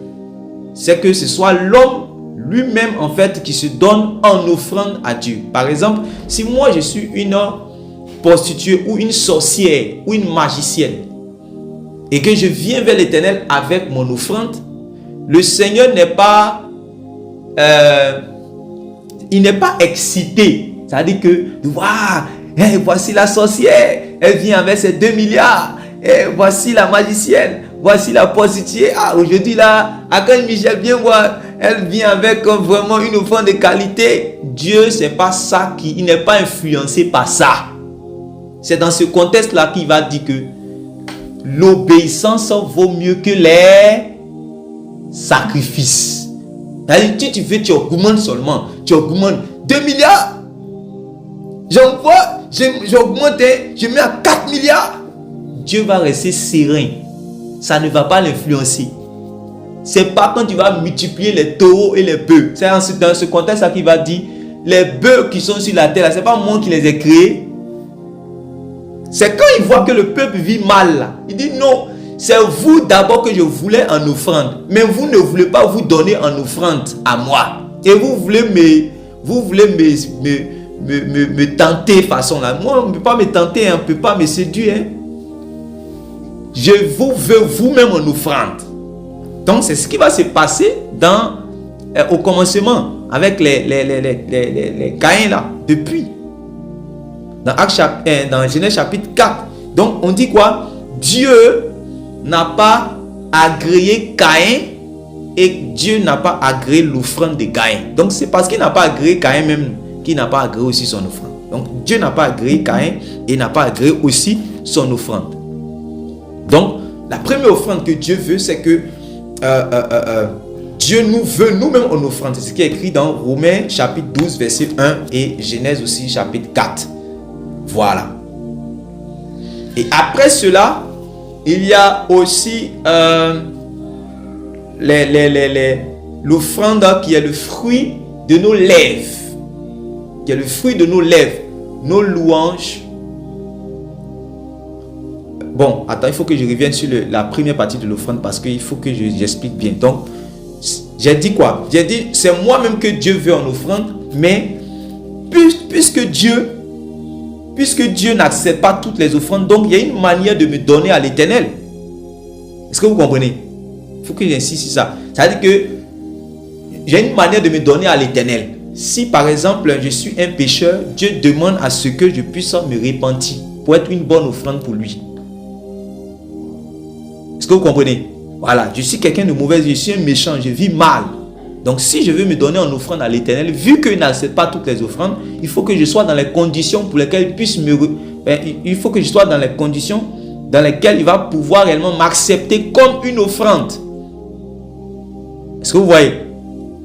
c'est que ce soit l'homme lui-même en fait qui se donne en offrande à Dieu. Par exemple, si moi je suis une prostituée ou une sorcière ou une magicienne et que je viens vers l'Éternel avec mon offrande, le Seigneur n'est pas il n'est pas excité. C'est-à-dire que waouh, voici la sorcière, elle vient avec ses 2 milliards, voici la magicienne, voici la prostituée. Aujourd'hui là, quand Michel vient voir, elle vient avec vraiment une offrande de qualité. Dieu, c'est pas ça, il n'est pas influencé par ça. C'est dans ce contexte-là qu'il va dire que l'obéissance vaut mieux que les sacrifices. Si tu veux, tu augmentes seulement. Tu augmentes 2 milliards. J'augmente, je mets à 4 milliards. Dieu va rester serein. Ça ne va pas l'influencer. C'est pas quand tu vas multiplier les taureaux et les bœufs. C'est dans ce contexte-là qu'il va dire, les bœufs qui sont sur la terre, c'est pas moi qui les ai créés. C'est quand il voit que le peuple vit mal là. Il dit non, c'est vous d'abord que je voulais en offrande. Mais vous ne voulez pas vous donner en offrande à moi. Et vous voulez me tenter façon là. Moi, on ne peut pas me tenter, on ne peut pas me séduire. Je vous veux vous-même en offrande. Donc, c'est ce qui va se passer au commencement avec les Caïns là, depuis. Dans Genèse chapitre 4. Donc, on dit quoi? Dieu n'a pas agréé Caïn et Dieu n'a pas agréé l'offrande de Caïn. Donc, c'est parce qu'il n'a pas agréé Caïn même qu'il n'a pas agréé aussi son offrande. Donc, Dieu n'a pas agréé Caïn et n'a pas agréé aussi son offrande. Donc, la première offrande que Dieu veut, c'est que Dieu nous veut nous-mêmes en offrande. C'est ce qui est écrit dans Romains chapitre 12, verset 1 et Genèse aussi chapitre 4. Voilà. Et après cela, il y a aussi l'offrande qui est le fruit de nos lèvres. Qui est le fruit de nos lèvres. Nos louanges. Bon, attends, il faut que je revienne sur la première partie de l'offrande parce qu'il faut que j'explique bien. Donc, j'ai dit quoi? J'ai dit, c'est moi-même que Dieu veut en offrande, mais puisque Dieu n'accepte pas toutes les offrandes, donc il y a une manière de me donner à l'Éternel. Est-ce que vous comprenez? Il faut que j'insiste sur ça. C'est-à-dire que j'ai une manière de me donner à l'Éternel. Si par exemple je suis un pécheur, Dieu demande à ce que je puisse me repentir pour être une bonne offrande pour lui. Est-ce que vous comprenez? Voilà, je suis quelqu'un de mauvais, je suis un méchant, je vis mal. Donc si je veux me donner en offrande à l'Éternel, vu qu'il n'accepte pas toutes les offrandes, il faut que je sois dans les conditions pour lesquelles il puisse il faut que je sois dans les conditions dans lesquelles il va pouvoir réellement m'accepter comme une offrande. Est-ce que vous voyez?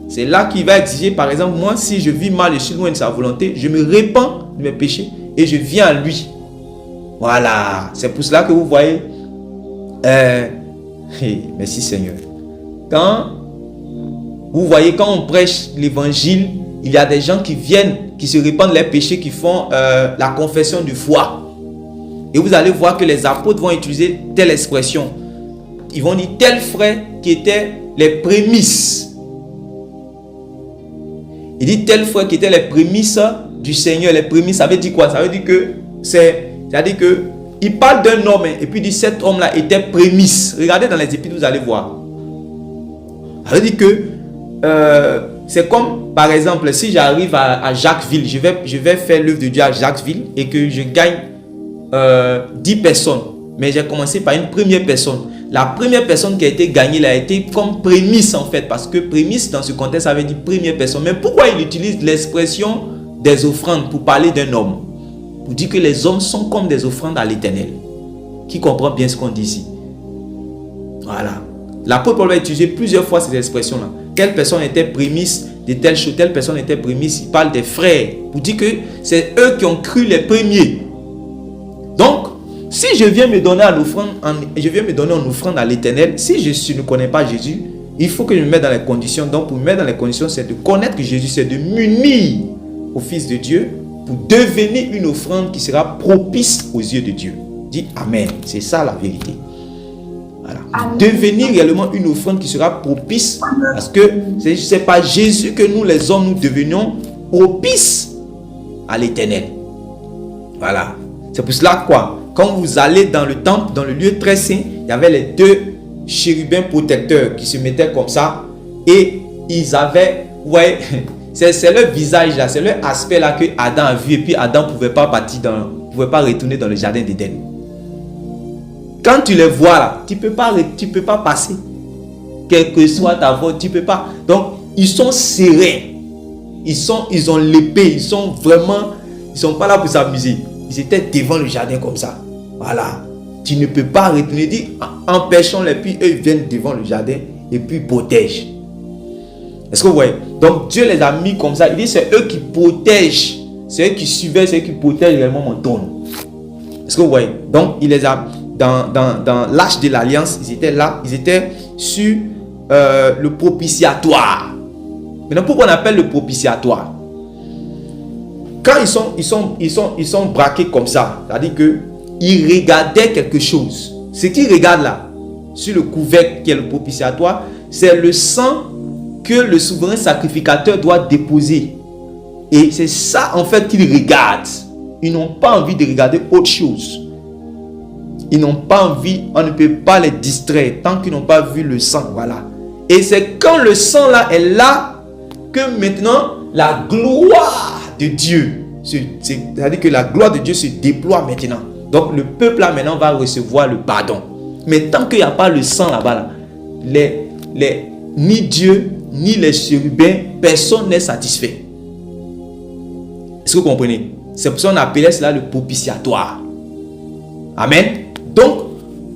C'est là qu'il va exiger, par exemple, moi, si je vis mal et je suis loin de sa volonté, je me répands de mes péchés et je viens à lui. Voilà. C'est pour cela que vous voyez. Merci Seigneur. Quand vous voyez, quand on prêche l'évangile, il y a des gens qui viennent, qui se répandent les péchés, qui font la confession de foi. Et vous allez voir que les apôtres vont utiliser telle expression. Ils vont dire tel frère qui était les prémices. Il dit tel frère qui était les prémices du Seigneur. Les prémices, ça veut dire quoi? Ça veut dire que c'est-à-dire que il parle d'un homme et puis il dit cet homme-là était prémisse. Regardez dans les Épîtres, vous allez voir. Ça veut dire que c'est comme par exemple si j'arrive à Jacquesville, je vais faire l'œuvre de Dieu à Jacquesville et que je gagne 10 personnes. Mais j'ai commencé par une première personne. La première personne qui a été gagnée, elle a été comme prémisse en fait. Parce que prémisse dans ce contexte, ça veut dire première personne. Mais pourquoi il utilise l'expression des offrandes pour parler d'un homme? Pour dire que les hommes sont comme des offrandes à l'Éternel. Qui comprend bien ce qu'on dit ici? Voilà. L'apôtre Paul va utiliser plusieurs fois ces expressions-là. Telle personne était prémisse de telle chose, telle personne était prémisse. Il parle des frères. Pour dire que c'est eux qui ont cru les premiers. Donc, si je viens me donner en offrande à l'Éternel, si je ne connais pas Jésus, il faut que je me mette dans les conditions. Donc, pour me mettre dans les conditions, c'est de connaître que Jésus, c'est de m'unir au Fils de Dieu pour devenir une offrande qui sera propice aux yeux de Dieu. Dis Amen. C'est ça la vérité. Voilà. Devenir réellement une offrande qui sera propice, parce que c'est par Jésus que nous, les hommes, nous devenions propices à l'Éternel. Voilà. C'est pour cela quoi? Quand vous allez dans le temple, dans le lieu très saint, il y avait les deux chérubins protecteurs qui se mettaient comme ça. Et ils avaient, ouais, c'est leur visage là, c'est leur aspect là que Adam a vu. Et puis Adam ne pouvait pas retourner dans le jardin d'Éden. Quand tu les vois là, tu peux pas passer. Quelle que soit ta voix, tu peux pas. Donc, ils sont sereins. Ils ont l'épée. Ils sont pas là pour s'amuser. Ils étaient devant le jardin comme ça. Voilà. Tu ne peux pas retourner. Dire, empêchons-les, puis eux ils viennent devant le jardin et puis ils protègent. Est-ce que vous voyez? Donc Dieu les a mis comme ça. Il dit c'est eux qui protègent. C'est eux qui surveillent, c'est eux qui protègent réellement mon trône. Est-ce que vous voyez? Donc il les a dans l'arche de l'alliance. Ils étaient là. Ils étaient sur le propitiatoire. Maintenant, pourquoi on appelle le propitiatoire? Quand ils sont braqués comme ça, c'est-à-dire qu'ils regardaient quelque chose. Ce qu'ils regardent là, sur le couvercle qui est le propitiatoire, c'est le sang que le souverain sacrificateur doit déposer. Et c'est ça en fait qu'ils regardent. Ils n'ont pas envie de regarder autre chose. Ils n'ont pas envie, on ne peut pas les distraire tant qu'ils n'ont pas vu le sang. Voilà. Et c'est quand le sang là est là que maintenant la gloire de Dieu, c'est-à-dire que la gloire de Dieu se déploie maintenant. Donc le peuple là maintenant va recevoir le pardon. Mais tant qu'il n'y a pas le sang là-bas, ni Dieu, ni les chérubins, personne n'est satisfait. Est-ce que vous comprenez? C'est pour ça qu'on appelait cela le propitiatoire. Amen. Donc,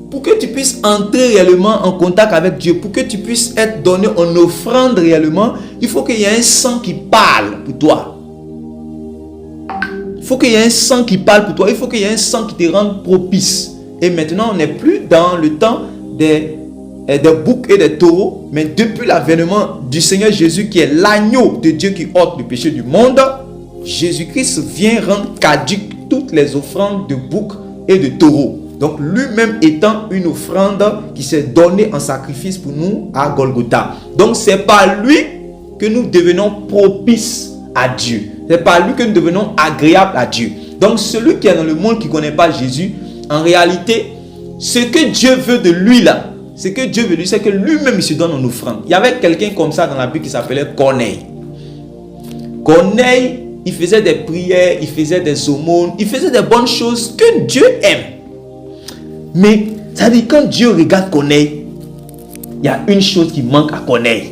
pour que tu puisses entrer réellement en contact avec Dieu, pour que tu puisses être donné en offrande réellement, il faut qu'il y ait un sang qui parle pour toi. Il faut qu'il y ait un sang qui parle pour toi. Il faut qu'il y ait un sang qui te rende propice. Et maintenant, on n'est plus dans le temps des boucs et des taureaux, mais depuis l'avènement du Seigneur Jésus, qui est l'agneau de Dieu qui ôte le péché du monde, Jésus-Christ vient rendre caduques toutes les offrandes de boucs et de taureaux. Donc lui-même étant une offrande qui s'est donnée en sacrifice pour nous à Golgotha. Donc c'est par lui que nous devenons propices à Dieu. C'est par lui que nous devenons agréables à Dieu. Donc celui qui est dans le monde qui ne connaît pas Jésus, en réalité, ce que Dieu veut de lui là, Ce que Dieu veut lui, c'est que lui-même il se donne en offrande. Il y avait quelqu'un comme ça dans la Bible qui s'appelait Corneille. Corneille, il faisait des prières, il faisait des aumônes, il faisait des bonnes choses que Dieu aime. Mais, ça dit, quand Dieu regarde Corneille, il y a une chose qui manque à Corneille.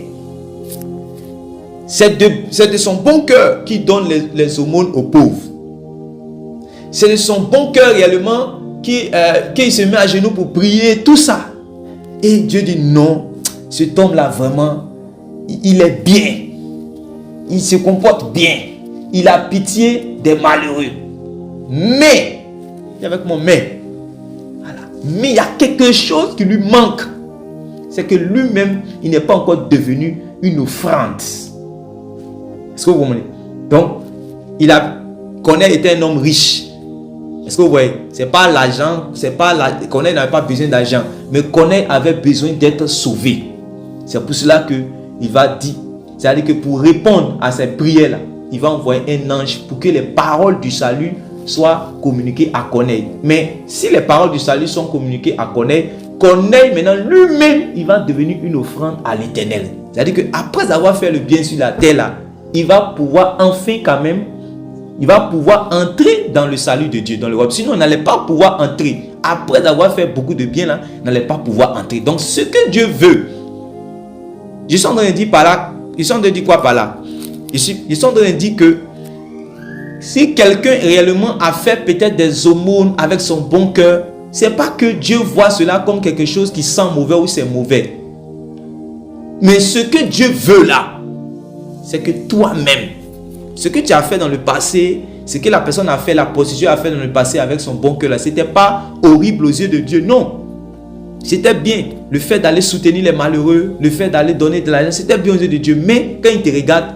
C'est de son bon cœur qu'il donne les aumônes aux pauvres. C'est de son bon cœur réellement qu'il se met à genoux pour prier, tout ça. Et Dieu dit non, cet homme-là vraiment, il est bien. Il se comporte bien. Il a pitié des malheureux. Mais, et avec mon mais, voilà. Mais il y a quelque chose qui lui manque. C'est que lui-même, il n'est pas encore devenu une offrande. Est-ce que vous comprenez? Donc, Corneille était un homme riche. Est-ce que vous voyez? C'est pas l'argent, Corneille n'avait pas besoin d'argent, mais Corneille avait besoin d'être sauvé. C'est pour cela que il va dire, c'est-à-dire que pour répondre à ces prières-là, il va envoyer un ange pour que les paroles du salut soient communiquées à Corneille. Mais si les paroles du salut sont communiquées à Corneille, Corneille maintenant lui-même, il va devenir une offrande à l'Éternel. C'est-à-dire qu'après avoir fait le bien sur la terre là, il va pouvoir enfin quand même, il va pouvoir entrer dans le salut de Dieu, dans le royaume. Sinon, on n'allait pas pouvoir entrer. Après avoir fait beaucoup de bien là, on n'allait pas pouvoir entrer. Donc, ce que Dieu veut, je suis en train de dire par là, ils sont en train de dire quoi par là? Ils sont en train de dire que si quelqu'un réellement a fait peut-être des aumônes avec son bon cœur, c'est pas que Dieu voit cela comme quelque chose qui sent mauvais ou c'est mauvais. Mais ce que Dieu veut là, c'est que toi-même, ce que tu as fait dans le passé, ce que la personne a fait, la prostituée a fait dans le passé avec son bon cœur là, c'était pas horrible aux yeux de Dieu, non. C'était bien. Le fait d'aller soutenir les malheureux, le fait d'aller donner de l'argent, c'était bien aux yeux de Dieu. Mais quand il te regarde,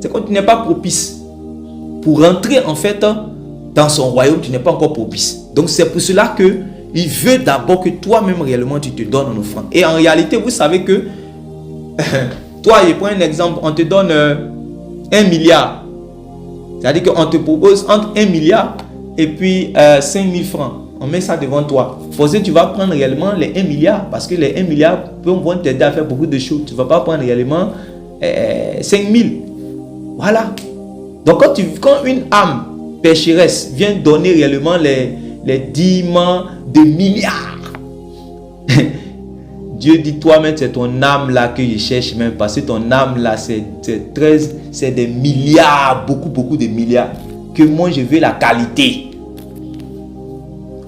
c'est quand tu n'es pas propice. Pour rentrer en fait dans son royaume, tu n'es pas encore propice. Donc c'est pour cela que il veut d'abord que toi-même réellement tu te donnes en offrande. Et en réalité, vous savez que toi, je prends un exemple, on te donne 1 milliard. C'est-à-dire qu'on te propose entre 1 milliard et puis 5 000 francs. On met ça devant toi. Pour ça, tu vas prendre réellement les 1 milliard. Parce que les 1 milliard vont t'aider à faire beaucoup de choses. Tu ne vas pas prendre réellement 5 000. Voilà. Donc quand une âme pécheresse vient donner réellement les dîmes de milliards, Dieu dit toi-même, c'est ton âme là que je cherche même. Parce que ton âme là, c'est des milliards, beaucoup de milliards. Que moi je veux la qualité.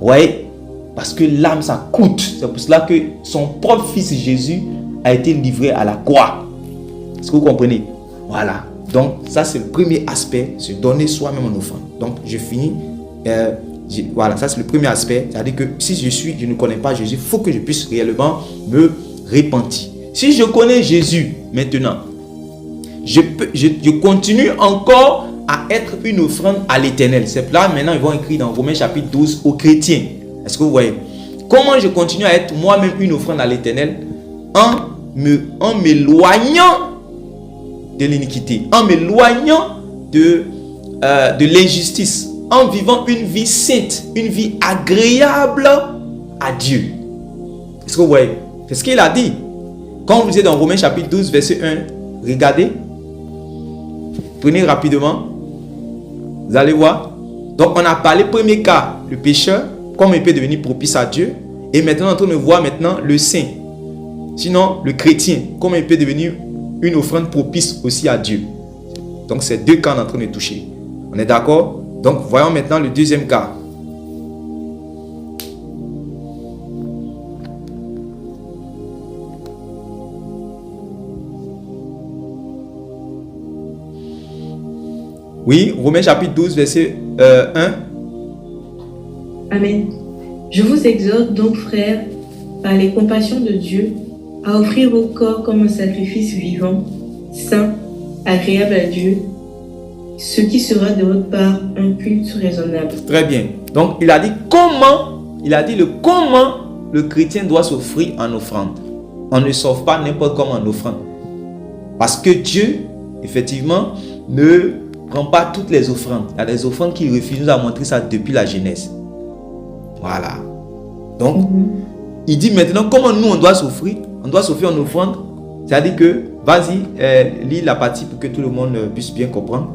Ouais, parce que l'âme ça coûte. C'est pour cela que son propre fils Jésus a été livré à la croix. Est-ce que vous comprenez? Voilà. Donc ça c'est le premier aspect, se donner soi-même en offrande. Donc je finis. Voilà, ça c'est le premier aspect. C'est-à-dire que si je ne connais pas Jésus, il faut que je puisse réellement me repentir. Si je connais Jésus maintenant, je continue encore à être une offrande à l'Éternel. C'est là maintenant ils vont écrire dans Romains chapitre 12 aux chrétiens. Est-ce que vous voyez? Comment je continue à être moi-même une offrande à l'Éternel? En m'éloignant de l'iniquité, en m'éloignant de l'injustice, en vivant une vie sainte, une vie agréable à Dieu. Est-ce que vous voyez? C'est ce qu'il a dit. Quand vous êtes dans Romains chapitre 12 verset 1, regardez. Prenez rapidement. Vous allez voir. Donc on a parlé premier cas, le pécheur, comment il peut devenir propice à Dieu. Et maintenant on est en train de voir maintenant le saint. Sinon le chrétien, comment il peut devenir une offrande propice aussi à Dieu. Donc c'est deux cas on est en train de toucher. On est d'accord? Donc voyons maintenant le deuxième cas. Oui, Romains chapitre 12, verset 1. Amen. Je vous exhorte donc, frères, par les compassions de Dieu, à offrir vos corps comme un sacrifice vivant, saint, agréable à Dieu, ce qui sera de votre part un culte raisonnable. Très bien. Donc, il a dit comment le chrétien doit s'offrir en offrande. On ne s'offre pas n'importe comment en offrande. Parce que Dieu, effectivement, ne prend pas toutes les offrandes. Il y a des offrandes qu'il refuse. Nous a montré ça depuis la Genèse. Voilà. Donc, il dit maintenant comment nous on doit s'offrir. On doit s'offrir en offrande. C'est-à-dire que, vas-y, lis la partie pour que tout le monde puisse bien comprendre.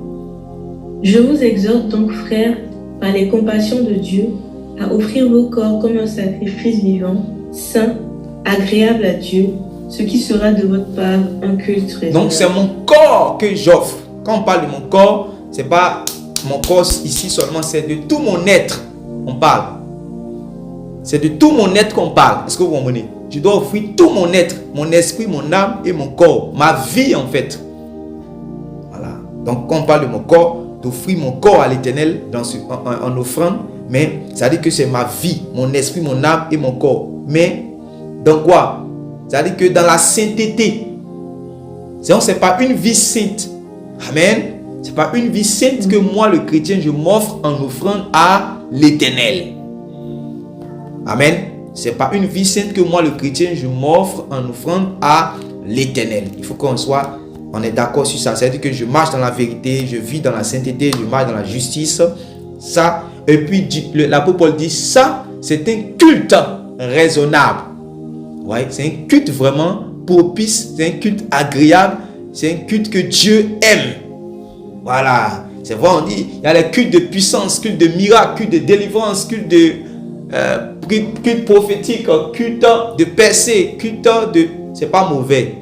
Je vous exhorte donc, frères, par les compassions de Dieu, à offrir vos corps comme un sacrifice vivant, saint, agréable à Dieu, ce qui sera de votre part un culte raisonnable. Donc c'est mon corps que j'offre. Quand on parle de mon corps, c'est pas mon corps ici seulement, c'est de tout mon être on parle. C'est de tout mon être qu'on parle. Est-ce que vous comprenez? Je dois offrir tout mon être, mon esprit, mon âme et mon corps. Ma vie en fait. Voilà. Donc quand on parle de mon corps, d'offrir mon corps à l'Éternel en offrande, mais ça veut dire que c'est ma vie, mon esprit, mon âme et mon corps. Mais dans quoi? Ça veut dire que dans la sainteté. C'est pas une vie sainte. Amen. C'est pas une vie sainte que moi, le chrétien, je m'offre en offrande à l'Éternel. Amen. C'est pas une vie sainte que moi, le chrétien, je m'offre en offrande à l'Éternel. Il faut on est d'accord sur ça. C'est-à-dire que je marche dans la vérité, je vis dans la sainteté, je marche dans la justice. Ça, et puis l'apôtre Paul dit, ça, c'est un culte raisonnable. Ouais, c'est un culte vraiment propice, c'est un culte agréable, c'est un culte que Dieu aime. Voilà, c'est vrai, on dit, il y a les cultes de puissance, culte de miracle, culte de délivrance, culte de culte prophétique, culte de percée, culte de... C'est pas mauvais,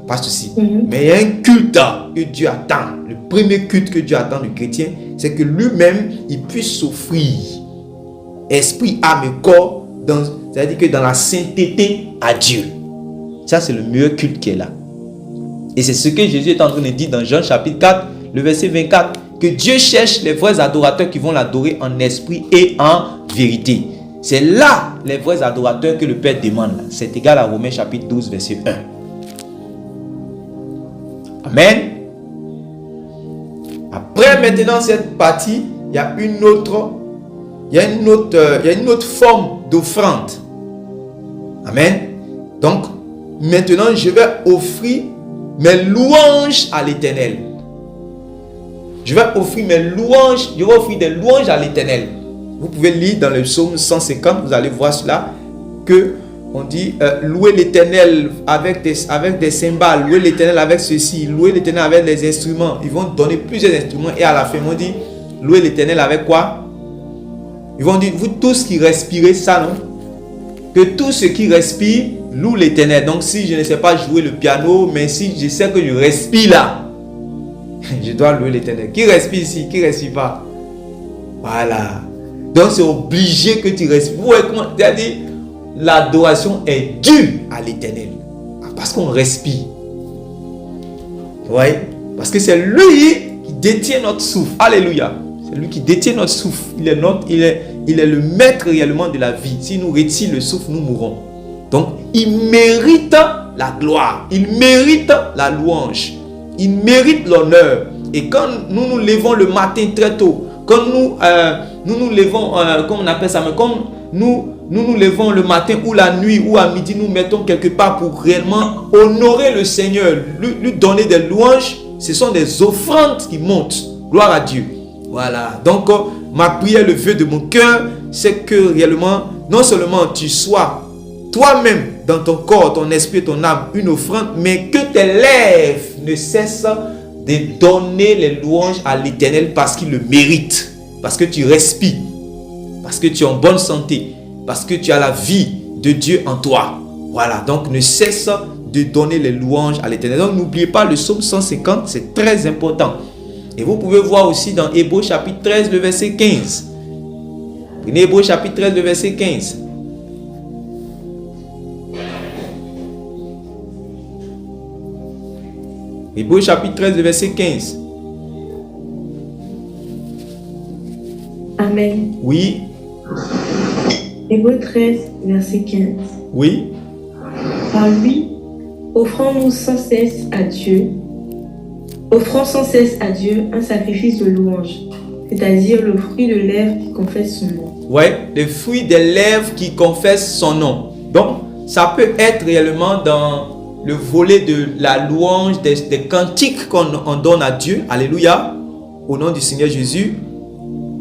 pas de souci. Mais il y a un culte que Dieu attend. Le premier culte que Dieu attend du chrétien, c'est que lui-même, il puisse s'offrir esprit, âme et corps, c'est-à-dire que dans la sainteté à Dieu. Ça, c'est le meilleur culte qui est là. Et c'est ce que Jésus est en train de dire dans Jean chapitre 4, le verset 24, que Dieu cherche les vrais adorateurs qui vont l'adorer en esprit et en vérité. C'est là les vrais adorateurs que le Père demande. C'est égal à Romains chapitre 12, verset 1. Amen. Après, maintenant, cette partie, il y a une autre forme d'offrande. Amen. Donc, maintenant, je vais offrir mes louanges à l'Éternel. Je vais offrir des louanges à l'Éternel. Vous pouvez lire dans le psaume 150, vous allez voir cela, que on dit louer l'Éternel avec des cymbales, louer l'Éternel avec ceci, louer l'Éternel avec les instruments. Ils vont donner plusieurs instruments et à la fin, ils vont dire louer l'Éternel avec quoi? Ils vont dire, vous tous qui respirez ça, non? Que tous ceux qui respirent louent l'Éternel. Donc si je ne sais pas jouer le piano, mais si je sais que je respire là, je dois louer l'Éternel. Qui respire ici? Qui respire pas? Voilà. Donc c'est obligé que tu respires. Vous voyez comment? C'est-à-dire, l'adoration est due à l'Éternel. Parce qu'on respire. Vous voyez? Parce que c'est lui qui détient notre souffle. Alléluia. C'est lui qui détient notre souffle. Il est le maître réellement de la vie. S'il nous retire le souffle, nous mourrons. Donc, il mérite la gloire. Il mérite la louange. Il mérite l'honneur. Et quand nous nous levons le matin très tôt, quand nous levons, comment on appelle ça, mais comme nous levons le matin ou la nuit ou à midi, nous mettons quelque part pour réellement honorer le Seigneur, lui donner des louanges, ce sont des offrandes qui montent. Gloire à Dieu. Voilà. Donc, ma prière, le vœu de mon cœur, c'est que réellement, non seulement tu sois toi-même dans ton corps, ton esprit et ton âme une offrande, mais que tes lèvres ne cessent de donner les louanges à l'Éternel parce qu'il le mérite, parce que tu respires, parce que tu es en bonne santé, parce que tu as la vie de Dieu en toi. Voilà, donc ne cesse de donner les louanges à l'Éternel. Donc n'oubliez pas le psaume 150, c'est très important. Et vous pouvez voir aussi dans Hébreux chapitre 13, le verset 15. Prenez Hébreux chapitre 13, le verset 15. Hébreux chapitre 13, le verset 15. Amen. Oui. Hébreux 13, verset 15. Oui. Par lui, offrons sans cesse à Dieu un sacrifice de louange, c'est-à-dire le fruit de lèvres qui confesse son nom. Ouais, le fruit des lèvres qui confesse son nom. Donc, ça peut être réellement dans le volet de la louange, des cantiques qu'on donne à Dieu. Alléluia. Au nom du Seigneur Jésus.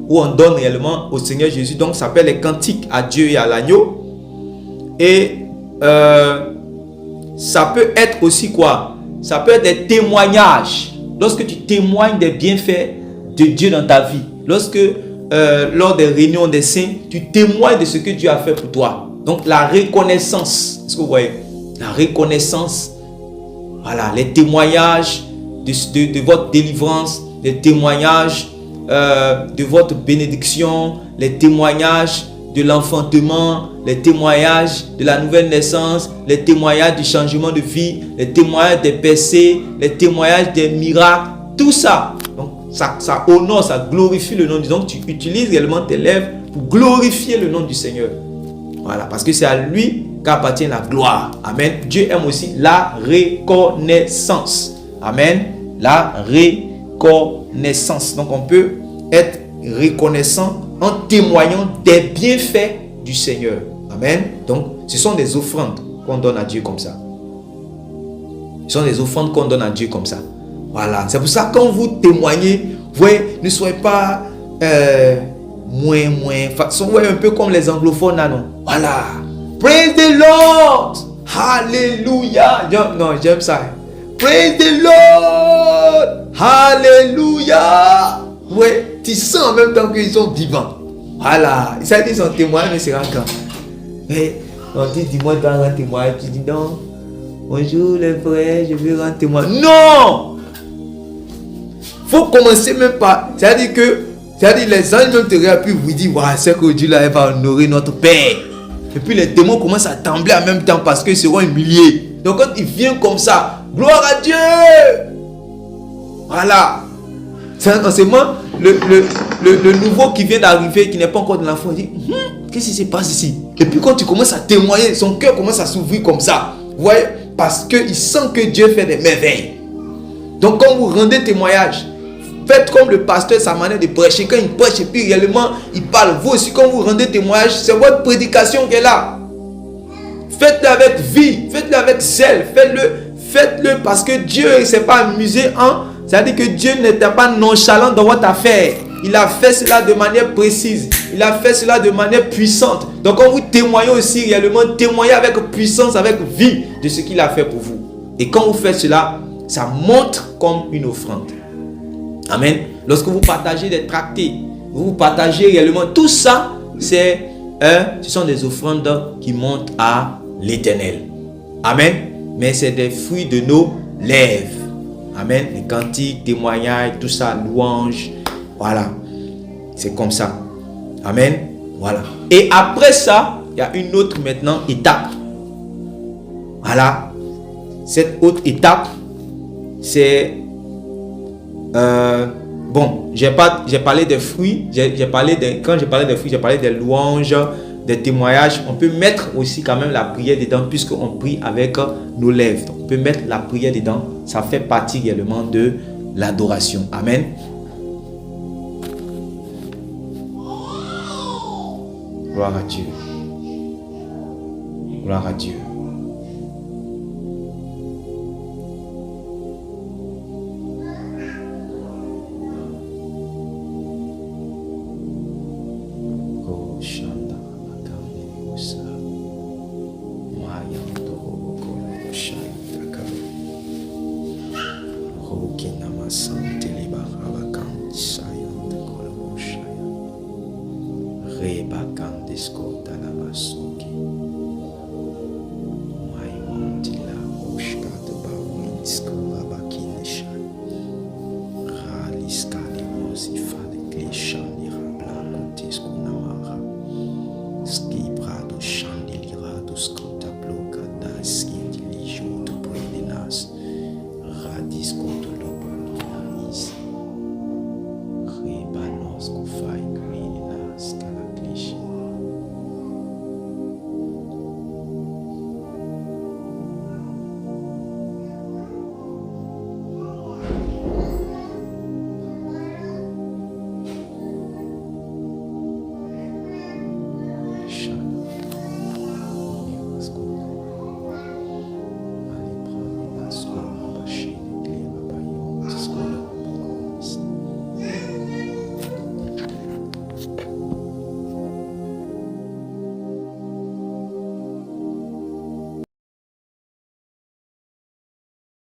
Où on donne réellement au Seigneur Jésus. Donc, ça s'appelle les cantiques à Dieu et à l'agneau. Et ça peut être aussi quoi? Ça peut être des témoignages. Lorsque tu témoignes des bienfaits de Dieu dans ta vie. Lorsque lors des réunions des saints, tu témoignes de ce que Dieu a fait pour toi. Donc la reconnaissance. Est-ce que vous voyez? La reconnaissance. Voilà, les témoignages de votre délivrance, les témoignages de votre bénédiction, les témoignages de l'enfantement, les témoignages de la nouvelle naissance, les témoignages du changement de vie, les témoignages des percées, les témoignages des miracles, tout ça. Donc ça honore, ça glorifie le nom du Seigneur. Donc tu utilises réellement tes lèvres pour glorifier le nom du Seigneur. Voilà, parce que c'est à lui qu'appartient la gloire. Amen. Dieu aime aussi la reconnaissance. Amen. La reconnaissance. Donc on peut être reconnaissant en témoignant des bienfaits du Seigneur. Amen. Donc ce sont des offrandes qu'on donne à Dieu comme ça. Ce sont des offrandes qu'on donne à Dieu comme ça. Voilà. C'est pour ça que quand vous témoignez, vous voyez, ne soyez pas soyez un peu comme les anglophones là, non? Voilà. Praise the Lord. Hallelujah. Non, j'aime ça. Praise the Lord. Hallelujah. Ouais, tu sens en même temps qu'ils sont vivants. Voilà. Ça dit son témoignage, mais c'est quand. Mais on dit, dis-moi, tu vas rendre témoignage. Tu dis non. Bonjour les frères, je veux rendre témoignage. Non. Faut commencer même par. C'est-à-dire les anges même te regardent puis vous disent, ouais, c'est que Dieu là, elle va honorer notre Père. Et puis les démons commencent à trembler en même temps parce qu'ils seront humiliés. Donc quand il vient comme ça, gloire à Dieu. Voilà. C'est un enseignement, le nouveau qui vient d'arriver, qui n'est pas encore de l'enfant, il dit, qu'est-ce qui se passe ici? Et puis quand tu commences à témoigner, son cœur commence à s'ouvrir comme ça. Vous voyez? Parce qu'il sent que Dieu fait des merveilles. Donc quand vous rendez témoignage, faites comme le pasteur, sa manière de prêcher. Quand il prêche et puis réellement il parle, vous aussi quand vous rendez témoignage, c'est votre prédication qui est là. Faites-le avec vie, faites-le avec zèle, faites-le parce que Dieu ne s'est pas amusé en... C'est-à-dire que Dieu n'était pas nonchalant dans votre affaire. Il a fait cela de manière précise. Il a fait cela de manière puissante. Donc quand vous témoignez aussi réellement, témoignez avec puissance, avec vie de ce qu'il a fait pour vous. Et quand vous faites cela, ça montre comme une offrande. Amen. Lorsque vous partagez des tractés, vous partagez réellement tout ça, ce sont des offrandes qui montent à l'Éternel. Amen. Mais c'est des fruits de nos lèvres. Amen. Les cantiques, témoignages, tout ça, louanges. Voilà. C'est comme ça. Amen. Voilà. Et après ça, il y a une autre maintenant étape. Voilà. Cette autre étape, c'est bon, j'ai parlé des fruits, quand j'ai parlé des fruits, j'ai parlé des louanges, des témoignages. On peut mettre aussi quand même la prière dedans, puisqu'on prie avec nos lèvres. Donc, on peut mettre la prière dedans, ça fait partie également de l'adoration. Amen. Gloire à Dieu. Gloire à Dieu. Reba Kandisco Tanamasuki.